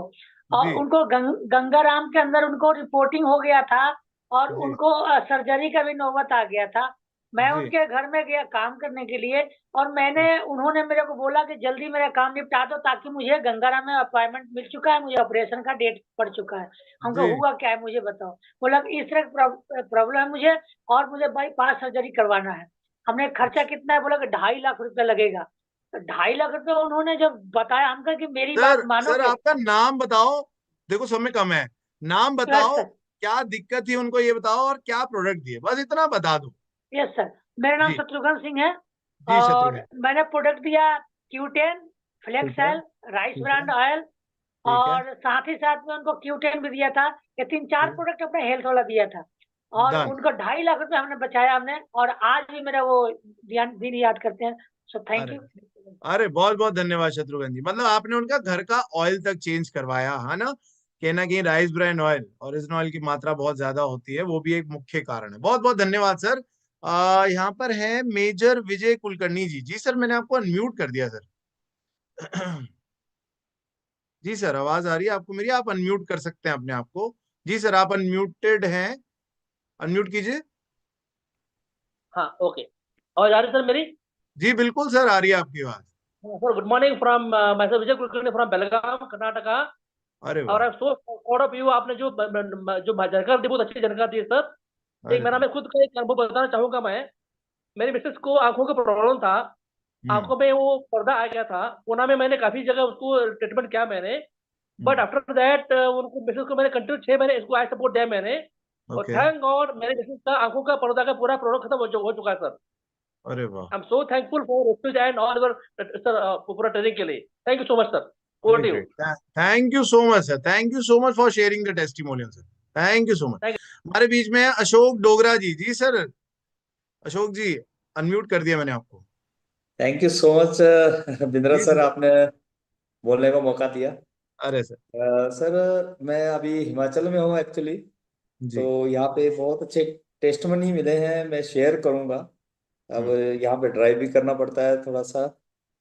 Speaker 3: और
Speaker 1: जी।
Speaker 3: उनको गंगाराम के अंदर उनको रिपोर्टिंग हो गया था, और
Speaker 1: जी।
Speaker 3: उनको सर्जरी का भी नौबत आ गया था। मैं
Speaker 1: जी।
Speaker 3: उनके घर में गया काम करने के लिए, और उन्होंने मेरे को बोला कि जल्दी मेरा काम निपटा दो, ताकि मुझे गंगाराम में अपॉइंटमेंट मिल चुका है, मुझे ऑपरेशन का डेट पड़ चुका है। हमको
Speaker 1: जी।
Speaker 3: हुआ क्या है मुझे बताओ। बोला कि इस तरह प्रॉब्लम है मुझे, और मुझे बाईपास सर्जरी करवाना है। हमने खर्चा कितना है, बोला कि 2.5 लाख रुपया लगेगा। तो 2.5 लाख रुपया उन्होंने जब बताया, हम कहा कि मेरी
Speaker 1: सर
Speaker 3: बात
Speaker 1: सर,
Speaker 3: मानोगे?
Speaker 1: आपका नाम बताओ, देखो समय कम है, नाम
Speaker 3: यस
Speaker 1: बताओ,
Speaker 3: सर।
Speaker 1: क्या दिक्कत थी उनको ये बताओ, और क्या प्रोडक्ट दिए, बस इतना बता दो।
Speaker 3: यस सर, मेरा नाम
Speaker 1: जी।
Speaker 3: शत्रुघ्न सिंह है।
Speaker 1: जी
Speaker 3: और
Speaker 1: शत्रुघ्न।
Speaker 3: मैंने प्रोडक्ट दिया Q10,
Speaker 1: ठीक है।
Speaker 3: फ्लेक्सेल, राइस
Speaker 1: ठीक है।
Speaker 3: ब्रांड ऑयल,
Speaker 1: ठीक है।
Speaker 3: और साथ ही साथ में उनको Q10 भी दिया था। ये 3-4
Speaker 1: ठीक।
Speaker 3: प्रोडक्ट अपने हेल्थ वाला दिया था। और
Speaker 1: डन।
Speaker 3: उनको 2.5 लाख रुपया हमने बचाया हमने, और आज भी मेरा वो दिन याद करते हैं। सो थैंक
Speaker 1: अरे,
Speaker 3: यू।
Speaker 1: अरे बहुत बहुत धन्यवाद शत्रुघ्न जी, मतलब आपने उनका घर का ऑयल तक चेंज करवाया है ना? कहीं ना कहीं rice brand oil, original oil की मात्रा बहुत ज्यादा होती है, वो भी एक मुख्य कारण है। बहुत बहुत धन्यवाद सर। यहाँ पर है मेजर विजय कुलकर्णी जी। जी सर, मैंने आपको अनम्यूट कर दिया सर। जी सर, आवाज आ रही है आपको मेरी? आप अनम्यूट कर सकते हैं अपने आप को। जी सर, आप अनम्यूटेड हैं, अनम्यूट कीजिए।
Speaker 2: हाँ, ओके। और आ रही सर मेरी?
Speaker 1: जी बिल्कुल सर, आ रही है आपकी आवाज।
Speaker 2: सर गुड मॉर्निंग फ्रॉम मैं सर विजय कुलकर्णी फ्रॉम बेलगाम, कर्नाटका।
Speaker 1: अरे
Speaker 2: और
Speaker 1: वाह।
Speaker 2: I am so proud of you. आपने जो जो जानकारी दी, बहुत अच्छी जानकारी दी है सर। एक
Speaker 1: अरे
Speaker 2: मेरा,
Speaker 1: वाह।
Speaker 2: मैं खुद का एक अनुभव बताना चाहूंगा मैं। मेरी मिसेस को आंखों का प्रॉब्लम था।
Speaker 1: हम्म।
Speaker 2: आंखों में वो पर्दा आ गया था, पुणे में मैंने काफी जगह उसको ट्रीटमेंट किया मैंने। But
Speaker 1: hmm.
Speaker 2: आफ्टर दैट उनको मिसेस को मैंने कंटिन्यू 6 महीने इसको आई सपोर्ट दिया मैंने। और
Speaker 1: ओके।
Speaker 2: थैंक गॉड मेरे मिसेस का आंखों का पर्दा का पूरा प्रोडक्ट खत्म हो चुका है सर।
Speaker 1: अरे वाह।
Speaker 2: I am so thankful for rescues and all your sir, पूरा ट्रेनिंग के लिए। Thank you so much sir. Over
Speaker 1: great
Speaker 2: to you.
Speaker 1: Great, thank you so much sir, thank you so much for sharing the testimonial sir. Thank you so much.
Speaker 3: Thank
Speaker 1: हमारे बीच में है अशोक डोगरा जी। जी sir, Ashok ji unmute कर दिया मैंने आपको।
Speaker 4: Thank you so much Bindra
Speaker 1: ji
Speaker 4: sir,
Speaker 1: sir.
Speaker 4: आपने बोलने का मौका दिया।
Speaker 1: अरे सर।
Speaker 4: सर मैं अभी हिमाचल में हूँ एक्चुअली। तो
Speaker 1: जी।
Speaker 4: यहाँ पे बहुत अच्छे टेस्टमनी मिले हैं, मैं शेयर करूँगा। अब यहाँ पे ड्राइव भी करना पड़ता है थोड़ा सा,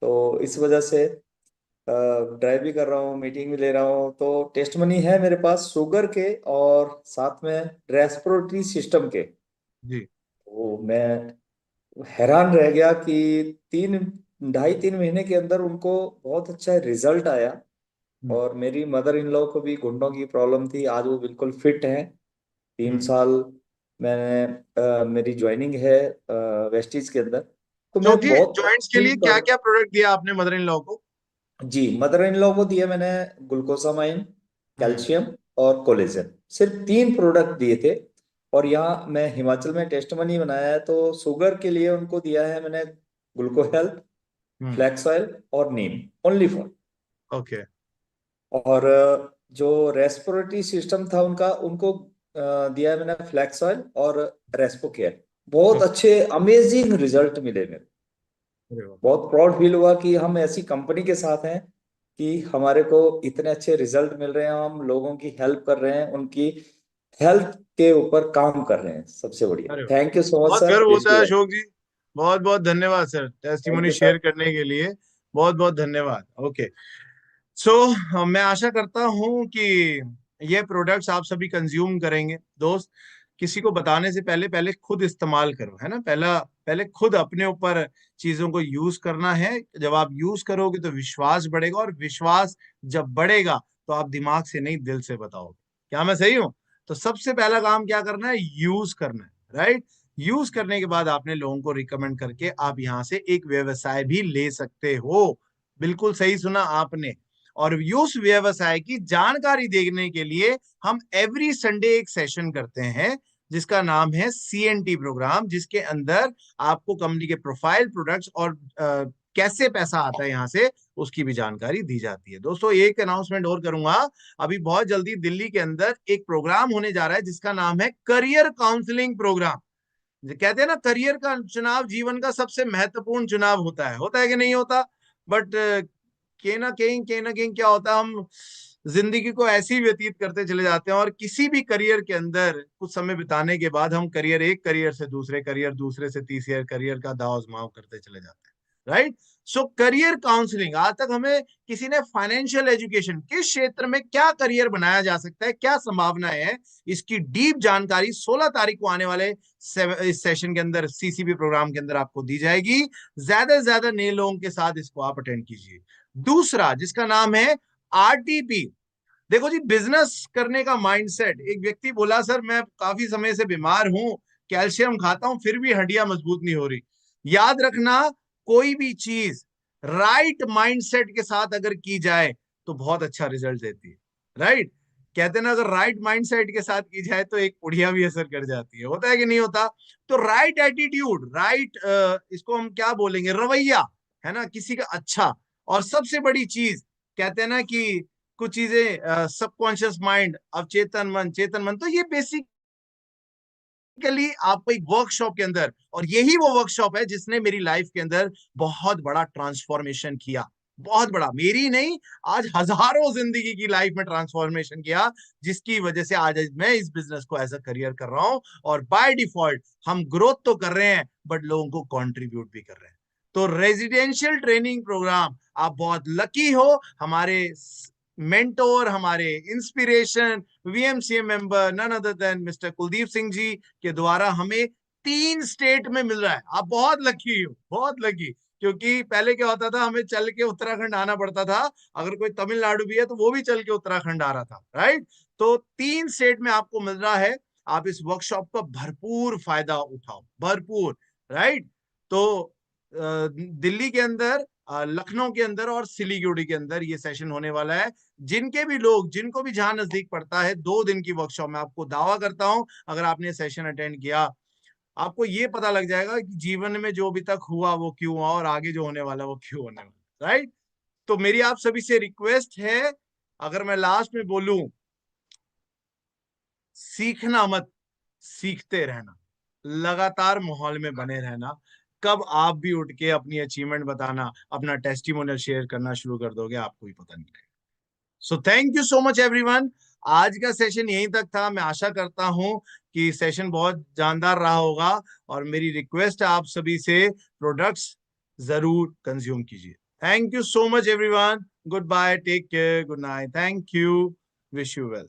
Speaker 4: तो इस वजह से ड्राइव भी कर रहा हूँ, मीटिंग भी ले रहा हूँ। तो टेस्टमनी है मेरे पास शुगर के और साथ में रेस्पिरेटरी सिस्टम के।
Speaker 1: जी।
Speaker 4: तो मैं हैरान रह गया कि 2.5-3 महीने के अंदर उनको बहुत अच्छा रिजल्ट आया।
Speaker 1: हम्म।
Speaker 4: और मेरी मदर इन लॉ को भी घुटनों की प्रॉब्लम थी, आज वो बिल्कुल फिट हैं। 3 साल मैंने मेरी ज्वाइनिंग है वेस्टीज के अंदर। तो मैं
Speaker 1: अशोक जी,
Speaker 4: बहुत
Speaker 1: जॉइंट्स के
Speaker 4: फील
Speaker 1: लिए क्या
Speaker 4: कर।
Speaker 1: क्या प्रोडक्ट दिया आपने मदर इन लॉ को?
Speaker 4: जी, मदर इन लॉ को दिया मैंने ग्लूकोसामाइन,
Speaker 1: हम्म।
Speaker 4: कैल्शियम और कोलेजन, सिर्फ 3 प्रोडक्ट दिए थे। और यहाँ मैं हिमाचल में टेस्टमनी बनाया है, तो शुगर के लिए उनको दिया है मैंने ग्लूको हेल्थ,
Speaker 1: हम्म।
Speaker 4: फ्लैक्स ऑयल और नीम, ओनली फॉर।
Speaker 1: ओके।
Speaker 4: और जो रेस्पिरेटरी सिस्टम था उनका, उनको दिया है मैंने फ्लैक्स ऑयल और रेस्पो केयर। बहुत
Speaker 1: ओके।
Speaker 4: अच्छे अमेजिंग रिजल्ट मिले मेरे।
Speaker 1: अरे वाह।
Speaker 4: बहुत प्राउड फील हुआ कि हम ऐसी कंपनी के साथ हैं कि हमारे को इतने अच्छे रिजल्ट मिल रहे हैं, हम लोगों की हेल्प कर रहे हैं, उनकी हेल्थ के ऊपर काम कर रहे हैं। सबसे बढ़िया,
Speaker 1: अरे वाह।
Speaker 4: थैंक यू सो मच
Speaker 1: बहुत
Speaker 4: सर,
Speaker 1: गर्व
Speaker 4: प्लीज
Speaker 1: होता है
Speaker 4: गो।
Speaker 1: अशोक जी। बहुत बहुत धन्यवाद sir,
Speaker 4: thank
Speaker 1: testimony
Speaker 4: you
Speaker 1: share
Speaker 4: sir.
Speaker 1: करने के लिए। बहुत बहुत धन्यवाद। ओके। मैं आशा करता हूं कि ये प्रोडक्ट्स आप सभी कंज्यूम करेंगे। दोस्त, किसी को बताने से पहले पहले खुद इस्तेमाल करो, है ना। पहला पहले खुद अपने ऊपर चीजों को यूज करना है। जब आप यूज करोगे तो विश्वास बढ़ेगा, और विश्वास जब बढ़ेगा तो आप दिमाग से नहीं, दिल से बताओगे। क्या मैं सही हूं? तो सबसे पहला काम क्या करना है? यूज करना है, राइट। यूज करने के बाद आपने लोगों को रिकमेंड करके आप यहां से एक व्यवसाय भी ले सकते हो। बिल्कुल सही सुना आपने। और उस व्यवसाय की जानकारी देने के लिए हम एवरी संडे एक सेशन करते हैं, जिसका नाम है CNT प्रोग्राम, जिसके अंदर आपको कंपनी के प्रोफाइल, प्रोडक्ट्स और कैसे पैसा आता है यहां से, उसकी भी जानकारी दी जाती है। दोस्तों, एक अनाउंसमेंट और करूंगा। अभी बहुत जल्दी दिल्ली के अंदर एक प्रोग्राम होने जा रहा है, जिसका नाम है करियर काउंसलिंग प्रोग्राम। कहते हैं ना, करियर का चुनाव जीवन का सबसे महत्वपूर्ण चुनाव होता है कि नहीं होता? बट कहीं ना कहीं क्या होता है, हम जिंदगी को ऐसे ही व्यतीत करते चले जाते हैं, और किसी भी करियर के अंदर कुछ समय बिताने के बाद हम एक करियर से दूसरे करियर, दूसरे से तीसरे करियर का दाव आजमाव करते चले जाते हैं, राइट। सो करियर काउंसलिंग, आज तक हमें किसी ने फाइनेंशियल एजुकेशन किस क्षेत्र में क्या करियर बनाया जा सकता है, क्या संभावनाएं है, इसकी डीप जानकारी 16 तारीख को आने वाले इस सेशन के अंदर, CCP प्रोग्राम के अंदर आपको दी जाएगी। ज्यादा से ज्यादा नए लोगों के साथ इसको आप अटेंड कीजिए। दूसरा, जिसका नाम है RTP। देखो जी, बिजनेस करने का माइंडसेट। एक व्यक्ति बोला, सर मैं काफी समय से बीमार हूं, कैल्शियम खाता हूं, फिर भी हड्डियां मजबूत नहीं हो रही। याद रखना, कोई भी चीज राइट माइंडसेट के साथ अगर की जाए तो बहुत अच्छा रिजल्ट देती है, राइट। कहते हैं ना, अगर राइट माइंडसेट के साथ की जाए तो एक पुड़िया भी असर कर जाती है। होता है कि नहीं होता? तो राइट एटीट्यूड, राइट, इसको हम क्या बोलेंगे, रवैया, है ना, किसी का अच्छा। और सबसे बड़ी चीज, कहते हैं ना कि कुछ चीजें, सबकॉन्शियस माइंड, अवचेतन मन, चेतन मन, तो ये बेसिकली आपको एक वर्कशॉप के अंदर, और यही वो वर्कशॉप है जिसने मेरी लाइफ के अंदर बहुत बड़ा ट्रांसफॉर्मेशन किया। बहुत बड़ा, मेरी नहीं, आज हजारों जिंदगी की लाइफ में ट्रांसफॉर्मेशन किया, जिसकी वजह से आज मैं इस बिजनेस को एज अ करियर कर रहा हूं। और बाय डिफॉल्ट हम ग्रोथ तो कर रहे हैं, बट लोगों को कंट्रीब्यूट भी कर रहे हैं। तो रेजिडेंशियल ट्रेनिंग प्रोग्राम, आप बहुत लकी हो, हमारे मेंटोर, हमारे inspiration, VMCA member none other than mister Kuldeep Singh ji के द्वारा हमें 3 स्टेट में मिल रहा है। आप बहुत लकी हो, बहुत लकी। क्योंकि पहले क्या होता था, हमें चल के उत्तराखंड आना पड़ता था। अगर कोई तमिलनाडु भी है तो वो भी चल के उत्तराखंड आ रहा था, राइट। तो 3 स्टेट में आपको मिल रहा है। आप इस वर्कशॉप का भरपूर फायदा उठाओ, भरपूर, राइट। तो दिल्ली के अंदर, लखनऊ के अंदर और सिलीगुड़ी के अंदर ये सेशन होने वाला है। जिनके भी लोग, जिनको भी जहां नजदीक पड़ता है, 2 दिन की वर्कशॉप में, आपको दावा करता हूं, अगर आपने सेशन अटेंड किया, आपको ये पता लग जाएगा कि जीवन में जो अभी तक हुआ वो क्यों हुआ, और आगे जो होने वाला वो क्यों होने वाला, राइट। तो मेरी आप सभी से रिक्वेस्ट है, अगर मैं लास्ट में बोलूं, सीखना मत, सीखते रहना, लगातार माहौल में बने रहना। कब आप भी उठ के अपनी अचीवमेंट बताना, अपना टेस्टिमोनियल शेयर करना शुरू कर दोगे, आपको ही पता नहीं लगेगा। So thank you so much everyone. आज का सेशन यहीं तक था। मैं आशा करता हूं कि सेशन बहुत जानदार रहा होगा, और मेरी रिक्वेस्ट है आप सभी से, प्रोडक्ट्स जरूर कंज्यूम कीजिए। Thank you so much everyone. Good bye, take care, good night, thank you, wish you well.